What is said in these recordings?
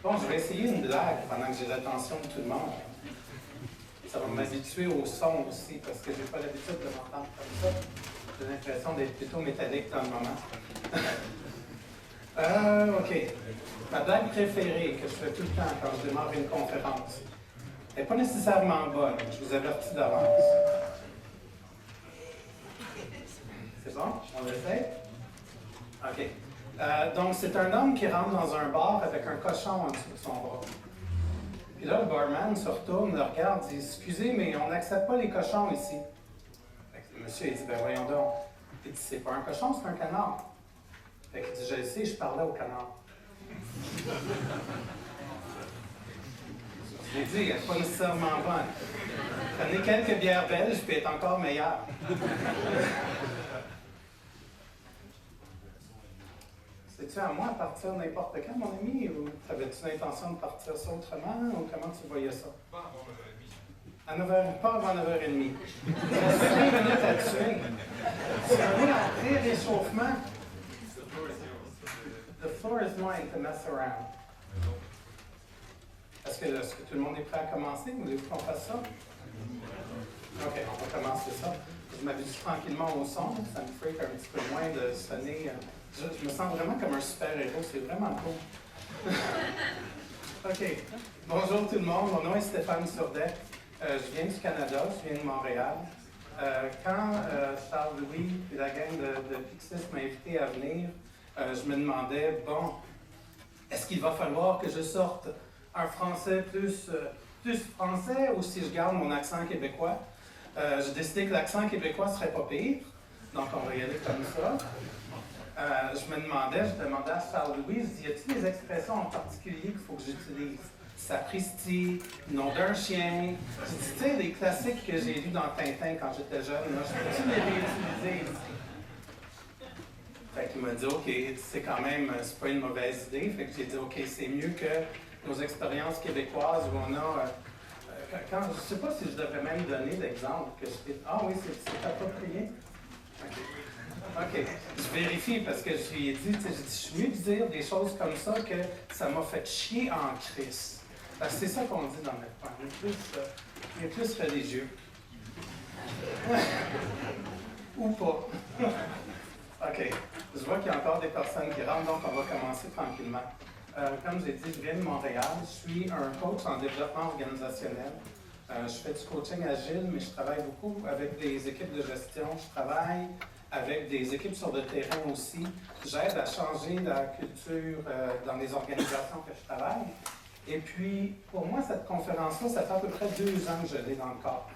Bon, je vais essayer une blague pendant que j'ai l'attention de tout le monde. Ça va m'habituer au son aussi, parce que j'ai pas l'habitude de m'entendre comme ça. J'ai l'impression d'être plutôt métallique dans le moment. OK. Ma blague préférée que je fais tout le temps quand je démarre une conférence n'est pas nécessairement bonne, je vous avertis d'avance. C'est bon? On l'essaie? OK. Donc, c'est un homme qui rentre dans un bar avec un cochon en dessous de son bras. Puis là, le barman se retourne, le regarde, dit « Excusez, mais on n'accepte pas les cochons ici. » Le monsieur, il dit « Ben voyons donc. » Il dit « C'est pas un cochon, c'est un canard. » Fait qu'il dit « Je le sais, je parlais au canard. » Je l'ai dit, elle n'est pas nécessairement bonne. Prenez quelques bières belges, puis elle est encore meilleure. C'est-tu à moi à partir n'importe quand, mon ami, ou avais-tu l'intention de partir ça autrement, ou comment tu voyais ça? Pas avant 9h30. Pas avant 9h30. Il reste 5 minutes à tuer. C'est un pré-réchauffement. The floor is mine to mess around. Est-ce que tout le monde est prêt à commencer? Voulez-vous qu'on fasse ça? OK, on va commencer ça. Je m'habitue tranquillement au son, ça me freak un petit peu moins de sonner. Je me sens vraiment comme un super-héros, c'est vraiment cool. OK. Bonjour tout le monde, mon nom est Stéphane Surdet. Je viens du Canada, je viens de Montréal. Quand Charles-Louis et la gang de Pixis m'ont invité à venir, je me demandais, bon, est-ce qu'il va falloir que je sorte un français plus français ou si je garde mon accent québécois? J'ai décidé que l'accent québécois serait pas pire, donc on va y aller comme ça. Je demandais à Charles-Louis, y a-t-il des expressions en particulier qu'il faut que j'utilise? Sapristi, nom d'un chien. J'ai dit, tu sais, les classiques que j'ai lus dans Tintin quand j'étais jeune, là, je peux-tu les réutiliser ici? Fait qu'il m'a dit, OK, c'est quand même, c'est pas une mauvaise idée. Fait que j'ai dit, OK, c'est mieux que nos expériences québécoises où on a. Je ne sais pas si je devrais même donner l'exemple que je fais. Ah oui, c'est approprié. OK. Je vérifie parce que je lui ai dit, je suis mieux de dire des choses comme ça que ça m'a fait chier en Christ. Parce que c'est ça qu'on dit dans notre coin. Il est plus religieux. Ou pas. OK. Je vois qu'il y a encore des personnes qui rentrent, donc on va commencer tranquillement. Comme j'ai dit, je viens de Montréal. Je suis un coach en développement organisationnel. Je fais du coaching agile, mais je travaille beaucoup avec des équipes de gestion. Je travaille avec des équipes sur le terrain aussi. J'aide à changer la culture dans les organisations que je travaille. Et puis, pour moi, cette conférence-là, ça fait à peu près 2 ans que je l'ai dans le corps.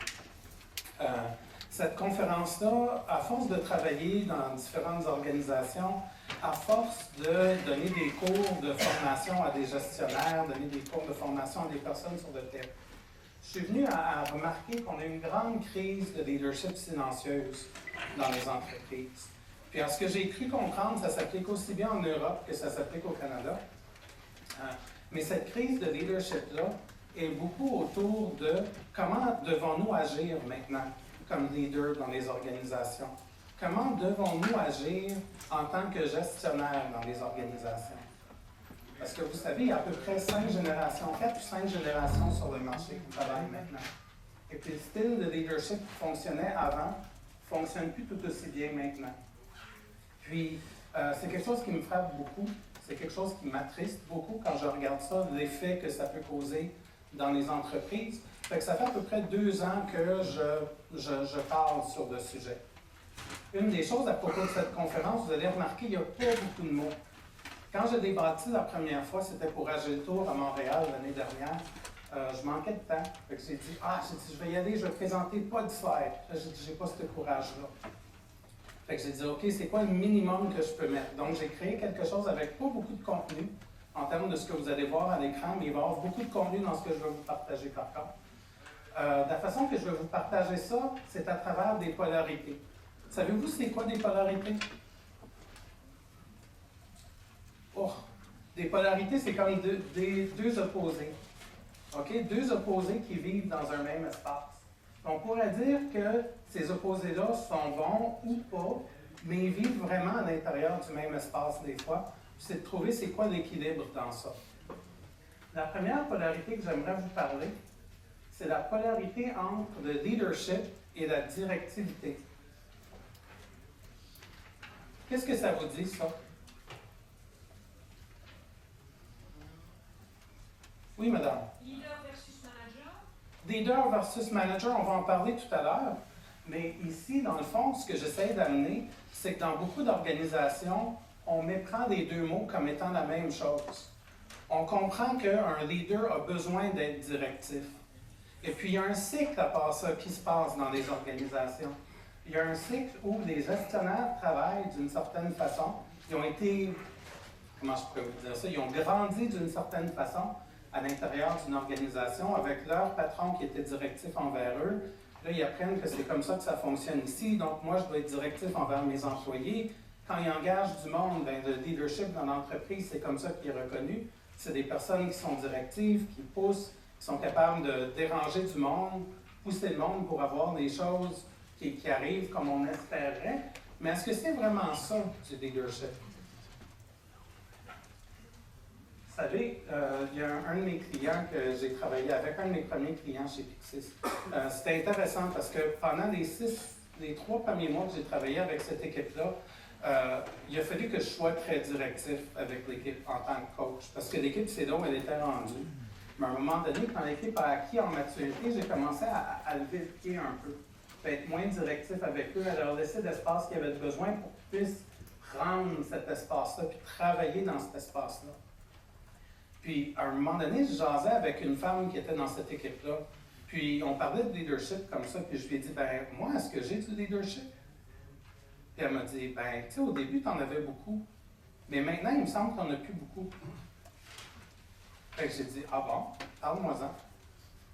Cette conférence-là, à force de travailler dans différentes organisations, à force de donner des cours de formation à des gestionnaires, donner des cours de formation à des personnes sur le terrain, je suis venu à remarquer qu'on a une grande crise de leadership silencieuse dans les entreprises. Puis à ce que j'ai cru comprendre, ça s'applique aussi bien en Europe que ça s'applique au Canada. Mais cette crise de leadership-là est beaucoup autour de comment devons-nous agir maintenant comme leader dans les organisations. Comment devons-nous agir en tant que gestionnaire dans les organisations? Parce que vous savez, il y a à peu près 5 générations, 4 ou 5 générations sur le marché qui travaillent maintenant. Et puis le style de leadership qui fonctionnait avant ne fonctionne plus tout aussi bien maintenant. Puis, c'est quelque chose qui me frappe beaucoup, c'est quelque chose qui m'attriste beaucoup quand je regarde ça, l'effet que ça peut causer dans les entreprises. Fait que ça fait à peu près 2 ans que je parle sur le sujet. Une des choses à propos de cette conférence, vous allez remarquer, il n'y a pas beaucoup de mots. Quand j'ai débattu la première fois, c'était pour Agile Tour à Montréal l'année dernière, je manquais de temps. Fait que j'ai dit, je vais y aller, je vais présenter pas de slide. J'ai pas ce courage-là. Fait que j'ai dit, OK, c'est quoi le minimum que je peux mettre? Donc, j'ai créé quelque chose avec pas beaucoup de contenu, en termes de ce que vous allez voir à l'écran, mais il va y avoir beaucoup de contenu dans ce que je vais vous partager par contre. La façon que je vais vous partager ça, c'est à travers des polarités. Savez-vous c'est quoi des polarités? Oh, des polarités, c'est comme deux opposés. OK? 2 opposés qui vivent dans un même espace. On pourrait dire que ces opposés-là sont bons ou pas, mais ils vivent vraiment à l'intérieur du même espace des fois. C'est de trouver c'est quoi l'équilibre dans ça. La première polarité que j'aimerais vous parler, c'est la polarité entre le leadership et la directivité. Qu'est-ce que ça vous dit, ça? Oui, madame. Leader versus manager. Leader versus manager, on va en parler tout à l'heure. Mais ici, dans le fond, ce que j'essaie d'amener, c'est que dans beaucoup d'organisations, on méprend les deux mots comme étant la même chose. On comprend qu'un leader a besoin d'être directif. Et puis, il y a un cycle à part ça qui se passe dans les organisations. Il y a un cycle où les gestionnaires travaillent d'une certaine façon. Ils ont été, comment je pourrais vous dire ça, ils ont grandi d'une certaine façon à l'intérieur d'une organisation avec leur patron qui était directif envers eux. Là, ils apprennent que c'est comme ça que ça fonctionne ici. Donc, moi, je dois être directif envers mes employés. Quand ils engagent du monde, bien, le leadership dans l'entreprise, c'est comme ça qu'il est reconnu. C'est des personnes qui sont directives, qui poussent, qui sont capables de déranger du monde, pousser le monde pour avoir des choses qui arrivent comme on espérait. Mais est-ce que c'est vraiment ça, du leadership? Vous savez, il y a un de mes clients que j'ai travaillé avec, un de mes premiers clients chez Pixis. C'était intéressant parce que pendant les 3 premiers mois que j'ai travaillé avec cette équipe-là, il a fallu que je sois très directif avec l'équipe en tant que coach. Parce que l'équipe, c'est là où elle était rendue. Mais à un moment donné, quand l'équipe a acquis en maturité, j'ai commencé à lever le pied un peu. Être moins directif avec eux, à leur laisser l'espace qu'ils avaient besoin pour qu'ils puissent prendre cet espace-là, puis travailler dans cet espace-là. Puis, à un moment donné, je jasais avec une femme qui était dans cette équipe-là. Puis, on parlait de leadership comme ça, puis je lui ai dit, ben moi, est-ce que j'ai du leadership? Puis elle m'a dit, ben, tu sais, au début, tu en avais beaucoup. Mais maintenant, il me semble que tu n'en as plus beaucoup. Fait que j'ai dit, ah bon, parle-moi-en.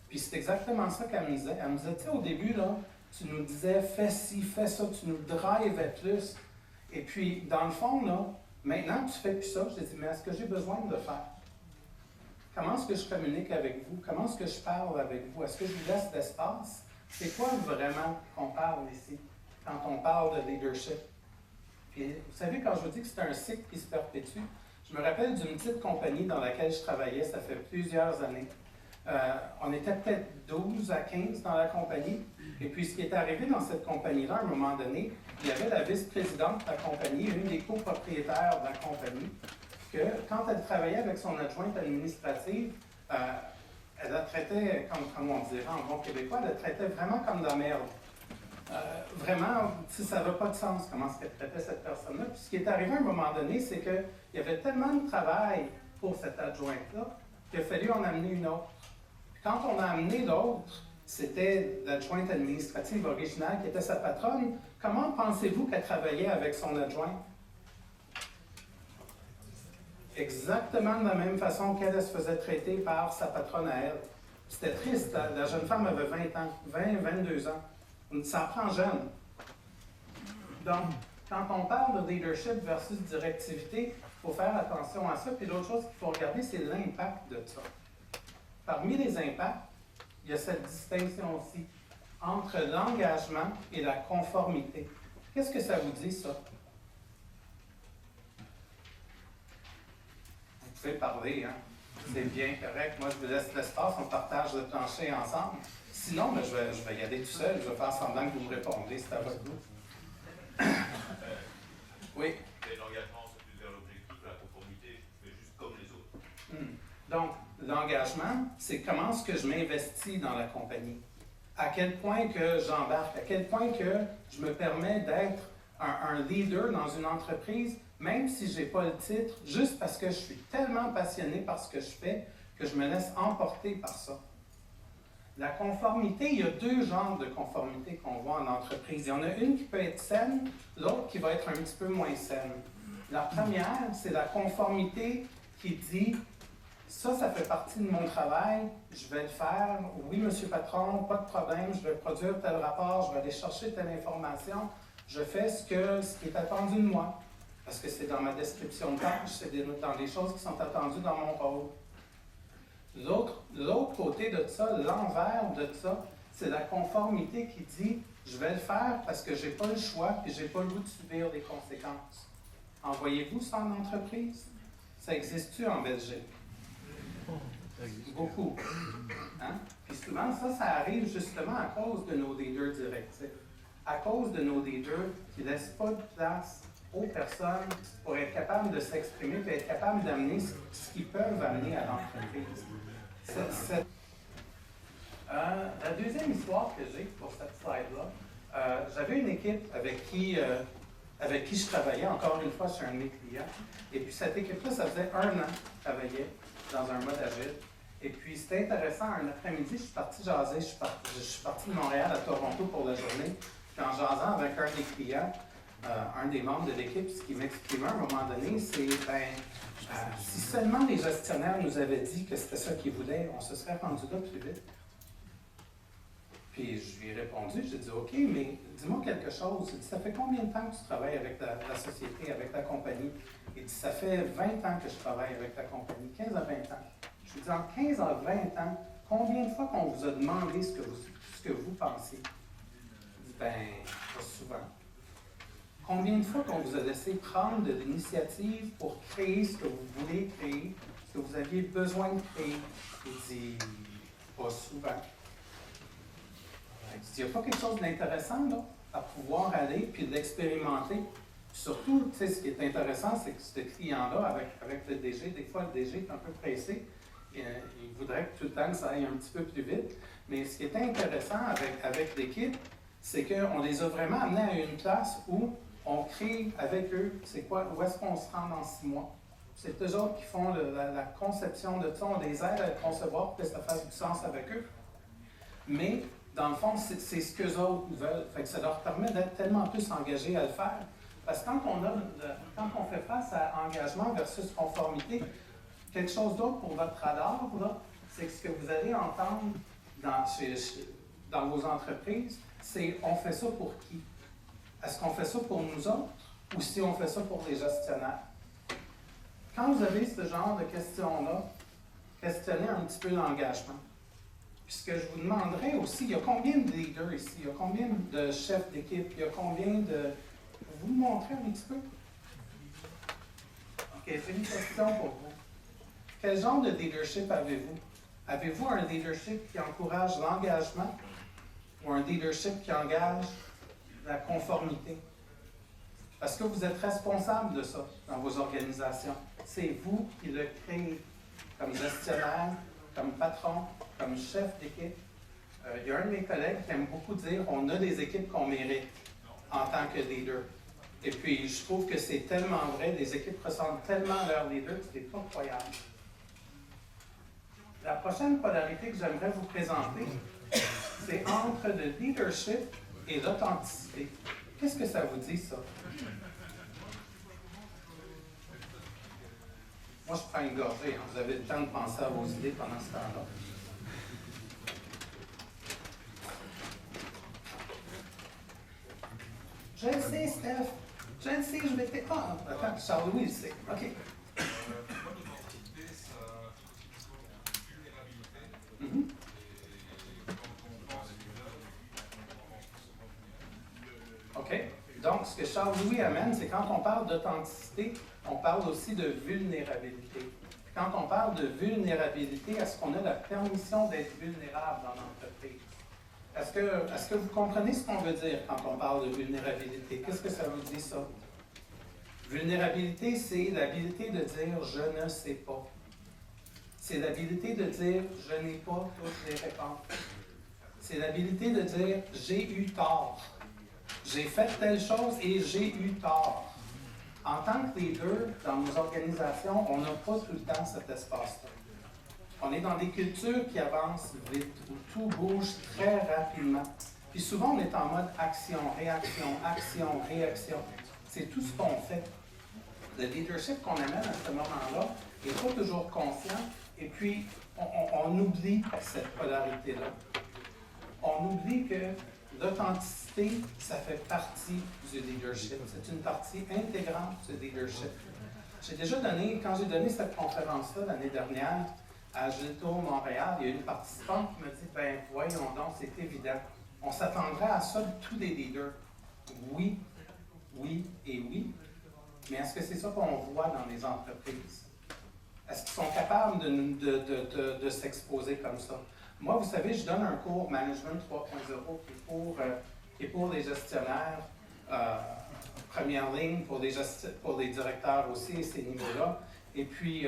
Puis c'est exactement ça qu'elle me disait. Elle me disait, tu sais, au début, là, tu nous disais, fais ci, fais ça, tu nous drivais plus. Et puis, dans le fond, là, maintenant, tu fais plus ça. J'ai dit, mais est-ce que j'ai besoin de le faire? Comment est-ce que je communique avec vous? Comment est-ce que je parle avec vous? Est-ce que je vous laisse d'espace? C'est quoi vraiment qu'on parle ici, quand on parle de leadership? Puis, vous savez, quand je vous dis que c'est un cycle qui se perpétue, je me rappelle d'une petite compagnie dans laquelle je travaillais, ça fait plusieurs années. On était peut-être 12 à 15 dans la compagnie. Et puis, ce qui est arrivé dans cette compagnie-là, à un moment donné, il y avait la vice-présidente de la compagnie, une des copropriétaires de la compagnie, que quand elle travaillait avec son adjointe administrative, elle la traitait, comme on dirait en bon québécois, elle la traitait vraiment comme de la merde. Vraiment, ça n'avait pas de sens comment elle traitait cette personne-là. Puis ce qui est arrivé à un moment donné, c'est qu'il y avait tellement de travail pour cette adjointe-là qu'il a fallu en amener une autre. Puis quand on a amené l'autre, c'était l'adjointe administrative originale qui était sa patronne. Comment pensez-vous qu'elle travaillait avec son adjointe? Exactement de la même façon qu'elle se faisait traiter par sa patronne à elle. C'était triste. La jeune femme avait 20 ans, 22 ans. Ça apprend jeune. Donc, quand on parle de leadership versus directivité, il faut faire attention à ça. Puis l'autre chose qu'il faut regarder, c'est l'impact de ça. Parmi les impacts, il y a cette distinction aussi entre l'engagement et la conformité. Qu'est-ce que ça vous dit, ça? Vous pouvez parler, hein? C'est bien correct. Moi, je vous laisse l'espace, on partage le plancher ensemble. Sinon, ben, je vais y aller tout seul. Je vais faire semblant que vous me répondez, c'est à votre goût. Oui? L'engagement, c'est plus vers l'objectif, la conformité, je fais juste comme les autres. Donc, l'engagement, c'est comment est-ce que je m'investis dans la compagnie. À quel point que j'embarque, à quel point que je me permets d'être un leader dans une entreprise, même si je n'ai pas le titre, juste parce que je suis tellement passionné par ce que je fais, que je me laisse emporter par ça. La conformité, il y a 2 genres de conformité qu'on voit en entreprise. Il y en a une qui peut être saine, l'autre qui va être un petit peu moins saine. La première, c'est la conformité qui dit « ça fait partie de mon travail, je vais le faire. Oui, monsieur patron, pas de problème, je vais produire tel rapport, je vais aller chercher telle information. Je fais ce qui est attendu de moi. Parce que c'est dans ma description de tâche, c'est dans les choses qui sont attendues dans mon rôle. » L'autre côté de ça, l'envers de ça, c'est la conformité qui dit « je vais le faire parce que je n'ai pas le choix et je n'ai pas le goût de subir les conséquences ». En voyez-vous ça en entreprise? Ça existe-tu en Belgique? Beaucoup. Hein? Puis souvent, ça arrive justement à cause de nos leaders directifs. À cause de nos leaders qui ne laissent pas de place aux personnes pour être capables de s'exprimer et être capables d'amener ce qu'ils peuvent amener à l'entreprise. La deuxième histoire que j'ai pour cette slide-là, j'avais une équipe avec qui je travaillais, encore une fois, sur un de mes clients. Et puis cette équipe-là, ça faisait 1 an que je travaillais dans un mode agile. Et puis c'était intéressant, un après-midi, je suis parti jaser, je suis parti de Montréal à Toronto pour la journée. Puis en jasant avec un des clients, un des membres de l'équipe, ce qui m'exprimait à un moment donné, c'est si seulement les gestionnaires nous avaient dit que c'était ça qu'ils voulaient, on se serait rendu là plus vite. Puis je lui ai répondu, j'ai dit, OK, mais dis-moi quelque chose. Il dit, ça fait combien de temps que tu travailles avec la société, avec ta compagnie? Il dit, ça fait 20 ans que je travaille avec ta compagnie, 15 à 20 ans. Je lui dis, en 15 à 20 ans, combien de fois qu'on vous a demandé ce que vous pensez? Il dit, pas souvent. Combien de fois qu'on vous a laissé prendre de l'initiative pour créer ce que vous voulez créer, ce que vous aviez besoin de créer? Il dit, pas souvent. Il dit, il n'y a pas quelque chose d'intéressant là, à pouvoir aller puis l'expérimenter. Surtout, tu sais, ce qui est intéressant, c'est que ce client-là, avec le DG, des fois le DG est un peu pressé. Il voudrait que tout le temps ça aille un petit peu plus vite. Mais ce qui est intéressant avec l'équipe, c'est qu'on les a vraiment amenés à une place où on crée avec eux, c'est quoi, où est-ce qu'on se rend dans 6 mois. C'est eux autres qui font la conception de ça, on les aide à le concevoir pour que ça fasse du sens avec eux. Mais, dans le fond, c'est ce qu'eux autres veulent. Fait que ça leur permet d'être tellement plus engagés à le faire. Parce que quand on fait face à engagement versus conformité, quelque chose d'autre pour votre radar, c'est que ce que vous allez entendre dans vos entreprises, c'est on fait ça pour qui? Est-ce qu'on fait ça pour nous autres ou si on fait ça pour les gestionnaires? Quand vous avez ce genre de questions-là, questionnez un petit peu l'engagement. Puis ce que je vous demanderais aussi, il y a combien de leaders ici? Il y a combien de chefs d'équipe? Il y a combien de... Vous me montrez un petit peu? OK, j'ai une question pour vous. Quel genre de leadership avez-vous? Avez-vous un leadership qui encourage l'engagement ou un leadership qui engage la conformité? Parce que vous êtes responsable de ça dans vos organisations. C'est vous qui le créez comme gestionnaire, comme patron, comme chef d'équipe. Il y a un de mes collègues qui aime beaucoup dire on a des équipes qu'on mérite en tant que leader. Et puis, je trouve que c'est tellement vrai, les équipes ressemblent tellement à leurs leaders que c'est incroyable. La prochaine polarité que j'aimerais vous présenter, c'est entre le leadership et l'authenticité. Qu'est-ce que ça vous dit, ça? Moi, je prends une gorgée. Hein. Vous avez le temps de penser à vos idées pendant ce temps-là. Je le sais, Steph. Je le sais, je m'étais... Ah, attends, Charles-Louis le sait. OK. OK. Donc, ce que Charles-Louis amène, c'est quand on parle d'authenticité, on parle aussi de vulnérabilité. Puis quand on parle de vulnérabilité, est-ce qu'on a la permission d'être vulnérable dans l'entreprise? Est-ce que vous comprenez ce qu'on veut dire quand on parle de vulnérabilité? Qu'est-ce que ça veut dire, ça? Vulnérabilité, c'est l'habilité de dire « je ne sais pas ». C'est l'habilité de dire « je n'ai pas toutes les réponses ». C'est l'habilité de dire « j'ai eu tort ». J'ai fait telle chose et j'ai eu tort. En tant que leader, dans nos organisations, on n'a pas tout le temps cet espace-là. On est dans des cultures qui avancent vite, où tout bouge très rapidement. Puis souvent, on est en mode action, réaction. C'est tout ce qu'on fait. Le leadership qu'on amène à ce moment-là n'est pas toujours conscient, et puis on oublie cette polarité-là. On oublie que l'authenticité, ça fait partie du leadership. C'est une partie intégrante du leadership. J'ai déjà donné, quand j'ai donné cette conférence-là l'année dernière, à Gilto, Montréal, il y a une participante qui m'a dit « ben voyons donc, c'est évident. On s'attendrait à ça de tous les leaders. » Oui, oui et oui. Mais est-ce que c'est ça qu'on voit dans les entreprises? Est-ce qu'ils sont capables capable de s'exposer comme ça. Moi, vous savez, je donne un cours Management 3.0 qui est pour les gestionnaires première ligne, pour les directeurs aussi, ces niveaux-là. Et puis,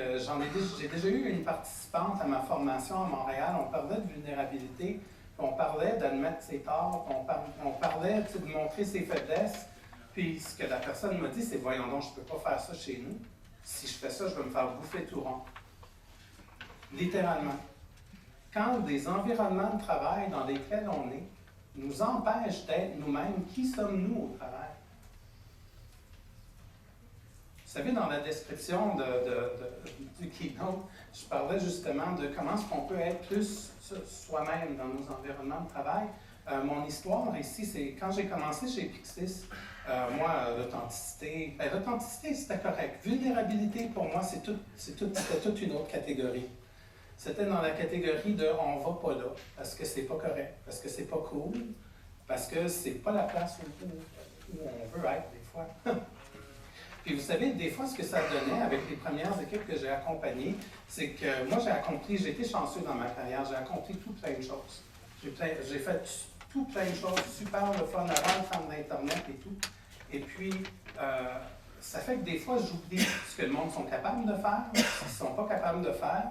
j'ai déjà eu une participante à ma formation à Montréal. On parlait de vulnérabilité, puis on parlait d'admettre ses torts, puis on parlait de montrer ses faiblesses. Puis, ce que la personne m'a dit, c'est « Voyons donc, je ne peux pas faire ça chez nous. Si je fais ça, je vais me faire bouffer tout rond. » Littéralement. Quand des environnements de travail dans lesquels on est nous empêchent d'être nous-mêmes, qui sommes-nous au travail? Vous savez, dans la description du keynote, je parlais justement de comment est-ce qu'on peut être plus soi-même dans nos environnements de travail. Mon histoire ici, c'est quand j'ai commencé chez Pixis, moi, l'authenticité, l'authenticité, c'était correct. Vulnérabilité, pour moi, c'était toute une autre catégorie. C'était dans la catégorie de « on va pas là », parce que c'est pas correct, parce que c'est pas cool, parce que c'est pas la place où on veut être, des fois. Puis vous savez, des fois, ce que ça donnait avec les premières équipes que j'ai accompagnées, c'est que moi, j'ai été chanceux dans ma carrière, j'ai accompli tout plein de choses. J'ai fait tout plein de choses, super le fun, avant le temps de l'Internet et tout. Et puis, ça fait que des fois, j'oublie ce que le monde sont capables de faire, ce qu'ils ne sont pas capables de faire.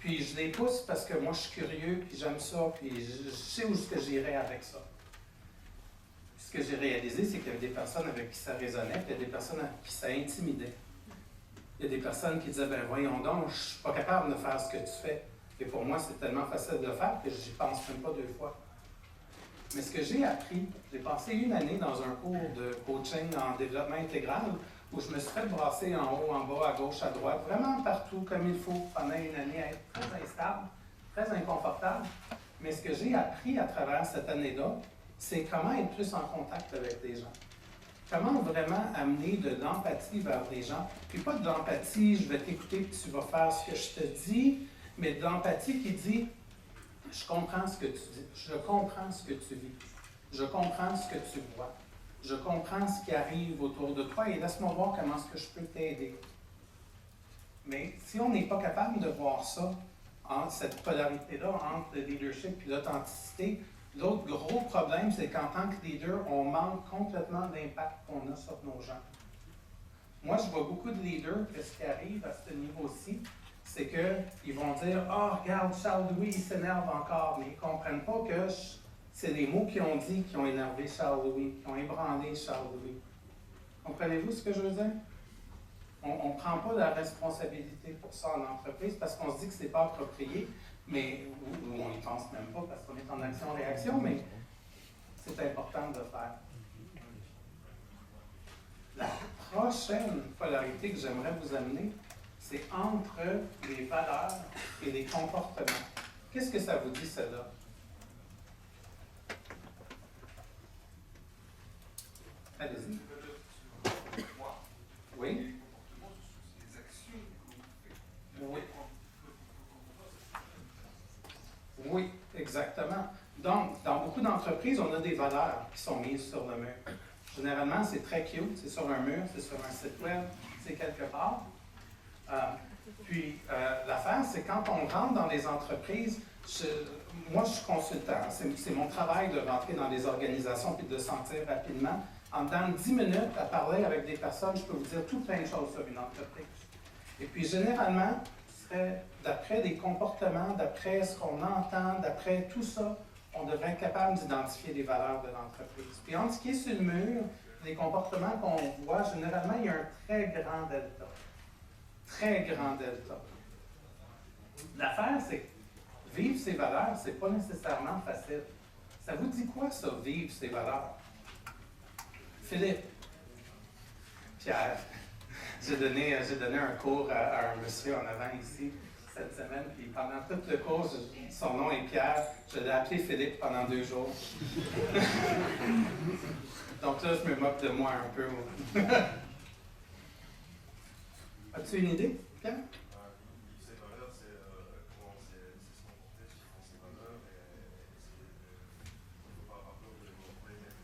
Puis je les pousse parce que moi, je suis curieux, puis j'aime ça, puis je sais où est-ce que j'irai avec ça. Ce que j'ai réalisé, c'est qu'il y avait des personnes avec qui ça résonnait, puis il y a des personnes avec qui ça intimidait. Il y a des personnes qui disaient « ben voyons donc, je ne suis pas capable de faire ce que tu fais. » Et pour moi, c'est tellement facile de le faire que j'y pense même pas 2 fois. Mais ce que j'ai appris, j'ai passé 1 année dans un cours de coaching en développement intégral où je me suis fait brasser en haut, en bas, à gauche, à droite, vraiment partout comme il faut pendant 1 année, à être très instable, très inconfortable. Mais ce que j'ai appris à travers cette année-là, c'est comment être plus en contact avec les gens. Comment vraiment amener de l'empathie vers les gens. Puis pas de l'empathie, je vais t'écouter et tu vas faire ce que je te dis, mais de l'empathie qui dit « je comprends ce que tu dis, je comprends ce que tu vis, je comprends ce que tu vois, je comprends ce qui arrive autour de toi et laisse-moi voir comment est-ce que je peux t'aider. » Mais si on n'est pas capable de voir ça, cette polarité-là entre le leadership et l'authenticité, l'autre gros problème, c'est qu'en tant que leader, on manque complètement d'impact qu'on a sur nos gens. Moi, je vois beaucoup de leaders que ce qui arrive à ce niveau-ci, c'est qu'ils vont dire « Ah, regarde, Charles-Louis, il s'énerve encore. » Mais ils ne comprennent pas que c'est les mots qu'ils ont dit qui ont énervé Charles-Louis, qui ont ébranlé Charles-Louis. Comprenez-vous ce que je veux dire? On ne prend pas la responsabilité pour ça en entreprise parce qu'on se dit que ce n'est pas approprié, mais ou on n'y pense même pas parce qu'on est en action-réaction, mais c'est important de le faire. La prochaine polarité que j'aimerais vous amener, c'est entre les valeurs et les comportements. Qu'est-ce que ça vous dit, celle-là? Allez-y. Oui? Oui. Oui, exactement. Donc, dans beaucoup d'entreprises, on a des valeurs qui sont mises sur le mur. Généralement, c'est très cute, c'est sur un mur, c'est sur un site web, c'est quelque part. L'affaire, c'est quand on rentre dans les entreprises, moi je suis consultant, c'est mon travail de rentrer dans les organisations et de sentir rapidement. En dedans de 10 minutes, à parler avec des personnes, je peux vous dire tout plein de choses sur une entreprise. Et puis généralement, d'après les comportements, d'après ce qu'on entend, d'après tout ça, on devrait être capable d'identifier les valeurs de l'entreprise. Puis entre ce qui est sur le mur, les comportements qu'on voit, généralement, il y a un très grand delta. Très grand delta. L'affaire, c'est que vivre ses valeurs, c'est pas nécessairement facile. Ça vous dit quoi, ça, vivre ses valeurs? Philippe, Pierre, j'ai donné un cours à un monsieur en avant ici cette semaine, puis pendant tout le cours, son nom est Pierre, je l'ai appelé Philippe pendant 2 jours. Donc là, je me moque de moi un peu. As-tu une idée, Pierre? Ces valeurs, c'est comment c'est se comporter suivant ces valeurs et il ne faut pas avoir peur de les mettre.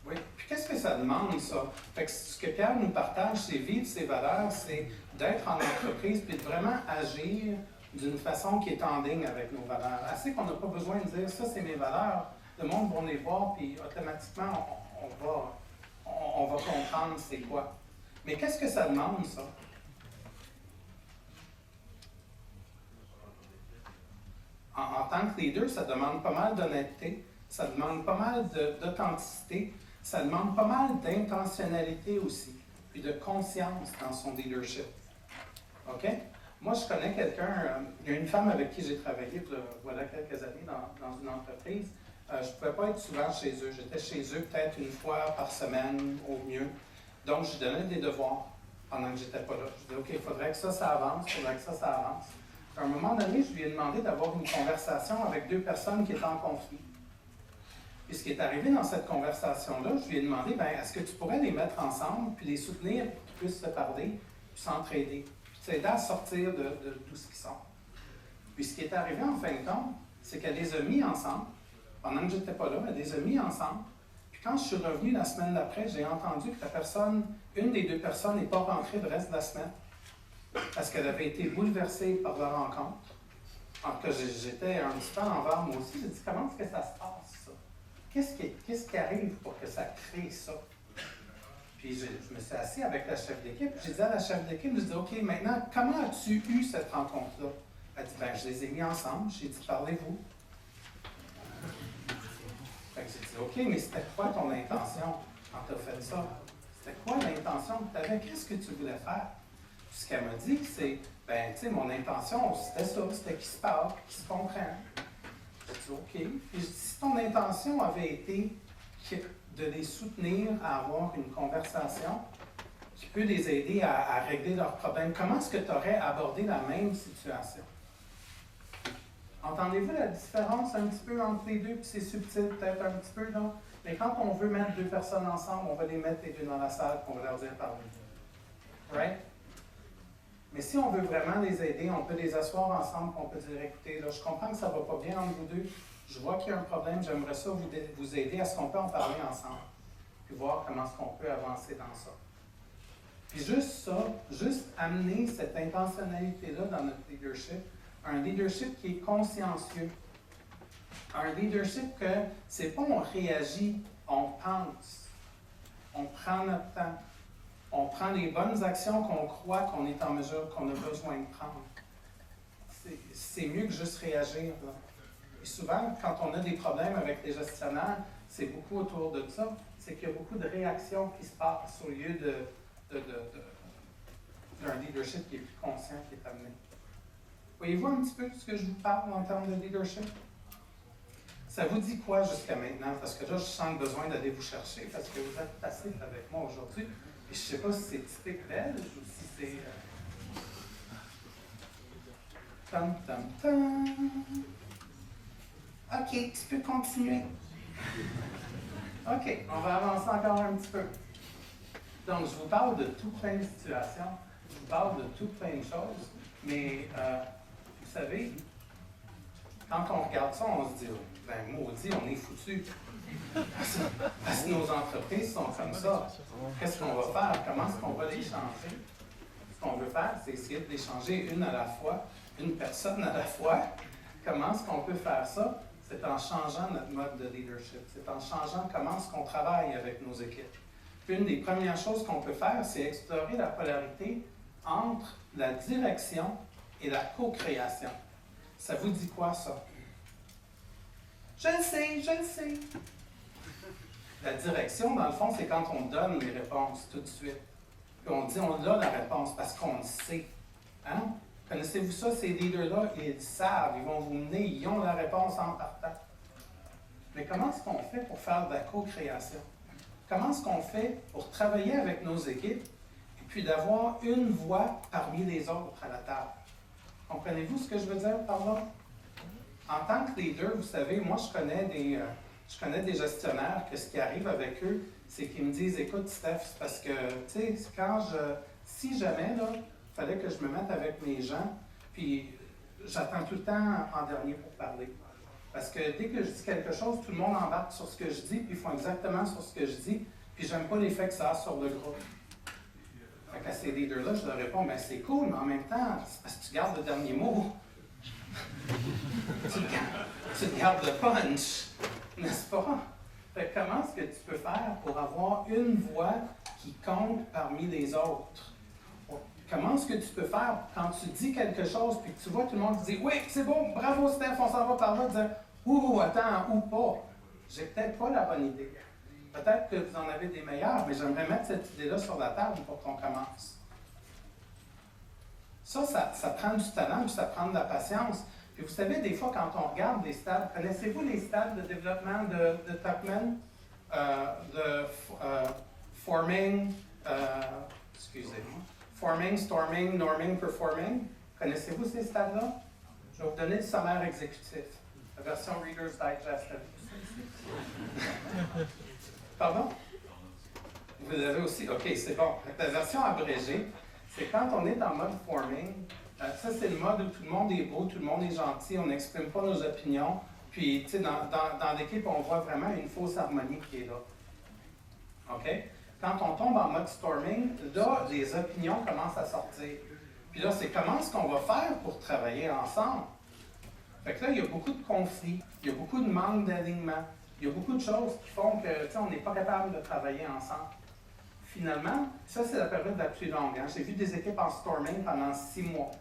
Oui. Puis qu'est-ce que ça demande, ça? Fait que ce que Pierre nous partage, c'est vivre ses valeurs, c'est d'être en entreprise puis de vraiment agir d'une façon qui est en ligne avec nos valeurs. Assez qu'on n'a pas besoin de dire ça, c'est mes valeurs. Le monde va les voir, puis automatiquement, on va comprendre c'est quoi. Mais qu'est-ce que ça demande, ça? En tant que leader, ça demande pas mal d'honnêteté, ça demande pas mal d'authenticité, ça demande pas mal d'intentionnalité aussi, puis de conscience dans son leadership. OK? Moi, je connais quelqu'un, il y a une femme avec qui j'ai travaillé voilà quelques années dans une entreprise. Je ne pouvais pas être souvent chez eux. J'étais chez eux peut-être une fois par semaine au mieux. Donc, je donnais des devoirs pendant que je n'étais pas là. Je disais, OK, il faudrait que ça avance, il faudrait que ça avance. À un moment donné, je lui ai demandé d'avoir une conversation avec deux personnes qui étaient en conflit. Puis ce qui est arrivé dans cette conversation-là, je lui ai demandé, est-ce que tu pourrais les mettre ensemble, puis les soutenir, pour qu'ils puissent se parler, puis s'entraider, puis t'aider à sortir de tout ce qu'ils sont. Puis ce qui est arrivé en fin de compte, c'est qu'elle les a mis ensemble, pendant que je n'étais pas là, elle les a mis ensemble. Puis quand je suis revenu la semaine d'après, j'ai entendu que une des deux personnes n'est pas rentrée le reste de la semaine, parce qu'elle avait été bouleversée par la rencontre. Alors que j'étais un petit peu en l'envers moi aussi, j'ai dit, comment est-ce que ça se passe, ça? Qu'est-ce qui arrive pour que ça crée ça? Puis je me suis assis avec la chef d'équipe, j'ai dit à la chef d'équipe, je dis, OK, maintenant, comment as-tu eu cette rencontre-là? Elle dit, je les ai mis ensemble, j'ai dit, parlez-vous. Fait que j'ai dit, OK, mais c'était quoi ton intention quand tu as fait ça? C'était quoi l'intention que tu avais? Qu'est-ce que tu voulais faire? Puis ce qu'elle m'a dit, c'est, tu sais, mon intention, c'était ça, c'était qu'ils se parlent, qu'ils se comprennent. J'ai dit, OK. Puis je dis, si ton intention avait été de les soutenir à avoir une conversation qui peut les aider à régler leurs problèmes, comment est-ce que tu aurais abordé la même situation? Entendez-vous la différence un petit peu entre les deux? Puis c'est subtil peut-être un petit peu, non? Mais quand on veut mettre deux personnes ensemble, on va les mettre les deux dans la salle et on va leur dire parler. Right? Mais si on veut vraiment les aider, on peut les asseoir ensemble et on peut dire, écoutez, là, je comprends que ça ne va pas bien entre vous deux, je vois qu'il y a un problème, j'aimerais ça vous aider, est-ce qu'on peut en parler ensemble? Puis voir comment est-ce qu'on peut avancer dans ça. Puis juste ça, juste amener cette intentionnalité-là dans notre leadership, un leadership qui est consciencieux, un leadership que c'est pas on réagit, on pense, on prend notre temps. On prend les bonnes actions qu'on croit qu'on est en mesure, qu'on a besoin de prendre. C'est mieux que juste réagir. Là. Et souvent, quand on a des problèmes avec les gestionnaires, c'est beaucoup autour de ça. C'est qu'il y a beaucoup de réactions qui se passent au lieu d'un leadership qui est plus conscient, qui est amené. Voyez-vous un petit peu de ce que je vous parle en termes de leadership? Ça vous dit quoi jusqu'à maintenant? Parce que là, je sens le besoin d'aller vous chercher parce que vous êtes assez avec moi aujourd'hui. Et je ne sais pas si c'est typique d'elle ou si c'est... Tam, tam, tam. OK, tu peux continuer. OK, on va avancer encore un petit peu. Donc, je vous parle de tout plein de situations, je vous parle de tout plein de choses, mais vous savez, quand on regarde ça, on se dit, maudit, on est foutu. Parce que nos entreprises sont comme ça. Qu'est-ce qu'on va faire? Comment est-ce qu'on va les changer? Ce qu'on veut faire, c'est essayer de les changer une à la fois, une personne à la fois. Comment est-ce qu'on peut faire ça? C'est en changeant notre mode de leadership. C'est en changeant comment est-ce qu'on travaille avec nos équipes. Puis une des premières choses qu'on peut faire, c'est explorer la polarité entre la direction et la co-création. Ça vous dit quoi, ça? Je le sais, je le sais. La direction, dans le fond, c'est quand on donne les réponses tout de suite. Puis on dit, on a la réponse parce qu'on le sait. Hein? Connaissez-vous ça, ces leaders-là? Ils savent, ils vont vous mener, ils ont la réponse en partant. Mais comment est-ce qu'on fait pour faire de la co-création? Comment est-ce qu'on fait pour travailler avec nos équipes et puis d'avoir une voix parmi les autres à la table? Comprenez-vous ce que je veux dire par là? En tant que leader, vous savez, moi, je connais des gestionnaires que ce qui arrive avec eux, c'est qu'ils me disent, écoute, Steph, c'est parce que, tu sais, si jamais, là, il fallait que je me mette avec mes gens, puis j'attends tout le temps en dernier pour parler. Parce que dès que je dis quelque chose, tout le monde embarque sur ce que je dis, puis ils font exactement sur ce que je dis, puis j'aime pas l'effet que ça a sur le groupe. Fait qu'à ces leaders-là, je leur réponds, mais c'est cool, mais en même temps, c'est parce que tu gardes le dernier mot. tu gardes le punch, n'est-ce pas? Fait que comment est-ce que tu peux faire pour avoir une voix qui compte parmi les autres? Comment est-ce que tu peux faire quand tu dis quelque chose puis que tu vois tout le monde qui dit oui, c'est bon, bravo Steph, on s'en va par là, dire ouh, attends, ou pas. J'ai peut-être pas la bonne idée. Peut-être que vous en avez des meilleures, mais j'aimerais mettre cette idée-là sur la table pour qu'on commence. Ça prend du talent, puis ça prend de la patience. Puis vous savez, des fois, quand on regarde les stades, connaissez-vous les stades de développement de Tuckman? Forming, excusez-moi, forming, storming, norming, performing. Connaissez-vous ces stades-là? Je vais vous donner le sommaire exécutif. La version Reader's Digest. Pardon? Vous avez aussi? OK, c'est bon. La version abrégée, c'est quand on est en mode forming. Ça, c'est le mode où tout le monde est beau, tout le monde est gentil, on n'exprime pas nos opinions. Puis, tu sais, dans l'équipe, on voit vraiment une fausse harmonie qui est là. OK? Quand on tombe en mode storming, là, les opinions commencent à sortir. Puis là, c'est comment est-ce qu'on va faire pour travailler ensemble? Fait que là, il y a beaucoup de conflits, il y a beaucoup de manque d'alignement, il y a beaucoup de choses qui font que, tu sais, on n'est pas capable de travailler ensemble. Finalement, ça, c'est la période la plus longue. Hein? J'ai vu des équipes en storming pendant 6 mois,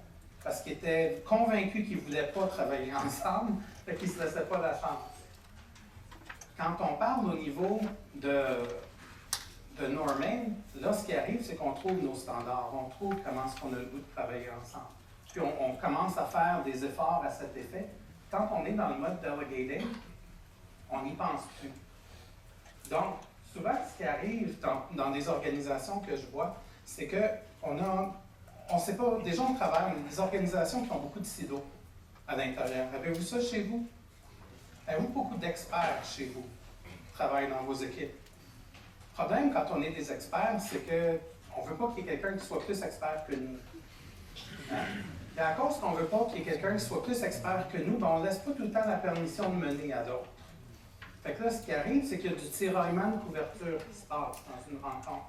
parce qu'ils étaient convaincus qu'ils ne voulaient pas travailler ensemble, fait qu'ils ne se laissaient pas la chance. Quand on parle au niveau de norming, là, ce qui arrive, c'est qu'on trouve nos standards, on trouve comment est-ce qu'on a le goût de travailler ensemble. Puis on commence à faire des efforts à cet effet. Quand on est dans le mode delegating, on n'y pense plus. Donc, souvent, ce qui arrive dans des organisations que je vois, c'est qu'on ne sait pas, déjà on travaille, on a des organisations qui ont beaucoup de silos à l'intérieur. Avez-vous ça chez vous? Avez-vous beaucoup d'experts chez vous qui travaillent dans vos équipes? Le problème quand on est des experts, c'est qu'on ne veut pas qu'il y ait quelqu'un qui soit plus expert que nous. Hein? Et à cause qu'on ne veut pas qu'il y ait quelqu'un qui soit plus expert que nous, ben on ne laisse pas tout le temps la permission de mener à d'autres. Fait que là, ce qui arrive, c'est qu'il y a du tiraillement de couverture qui se passe dans une rencontre.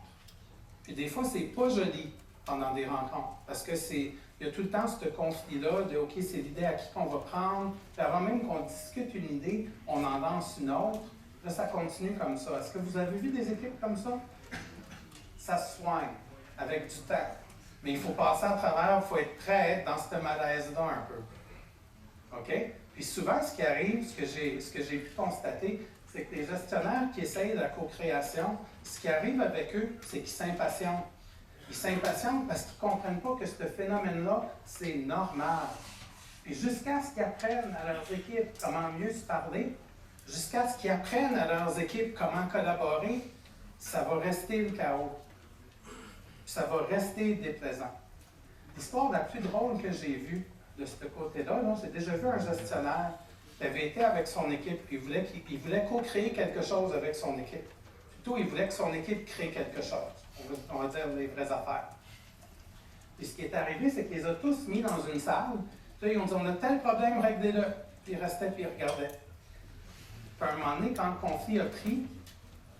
Puis des fois, c'est pas joli pendant des rencontres, parce que il y a tout le temps ce conflit-là de OK, c'est l'idée à qui qu'on va prendre. Puis avant même qu'on discute une idée, on en lance une autre. Là, ça continue comme ça. Est-ce que vous avez vu des équipes comme ça? Ça se soigne avec du temps. Mais il faut passer à travers, il faut être prêt à être dans ce malaise-là un peu. OK? Puis souvent, ce qui arrive, ce que j'ai pu constater, c'est que les gestionnaires qui essayent la co-création, ce qui arrive avec eux, c'est qu'ils s'impatientent. Ils s'impatientent parce qu'ils ne comprennent pas que ce phénomène-là, c'est normal. Puis jusqu'à ce qu'ils apprennent à leurs équipes comment mieux se parler, jusqu'à ce qu'ils apprennent à leurs équipes comment collaborer, ça va rester le chaos. Ça va rester déplaisant. L'histoire la plus drôle que j'ai vue de ce côté-là, j'ai déjà vu un gestionnaire qui avait été avec son équipe, puis il voulait co-créer quelque chose avec son équipe. Plutôt, il voulait que son équipe crée quelque chose. On va dire les vraies affaires. Et ce qui est arrivé, c'est qu'ils les ont tous mis dans une salle. Puis là, ils ont dit, on a tel problème, réglez-le. Puis ils restaient, puis ils regardaient. Puis à un moment donné, quand le conflit a pris,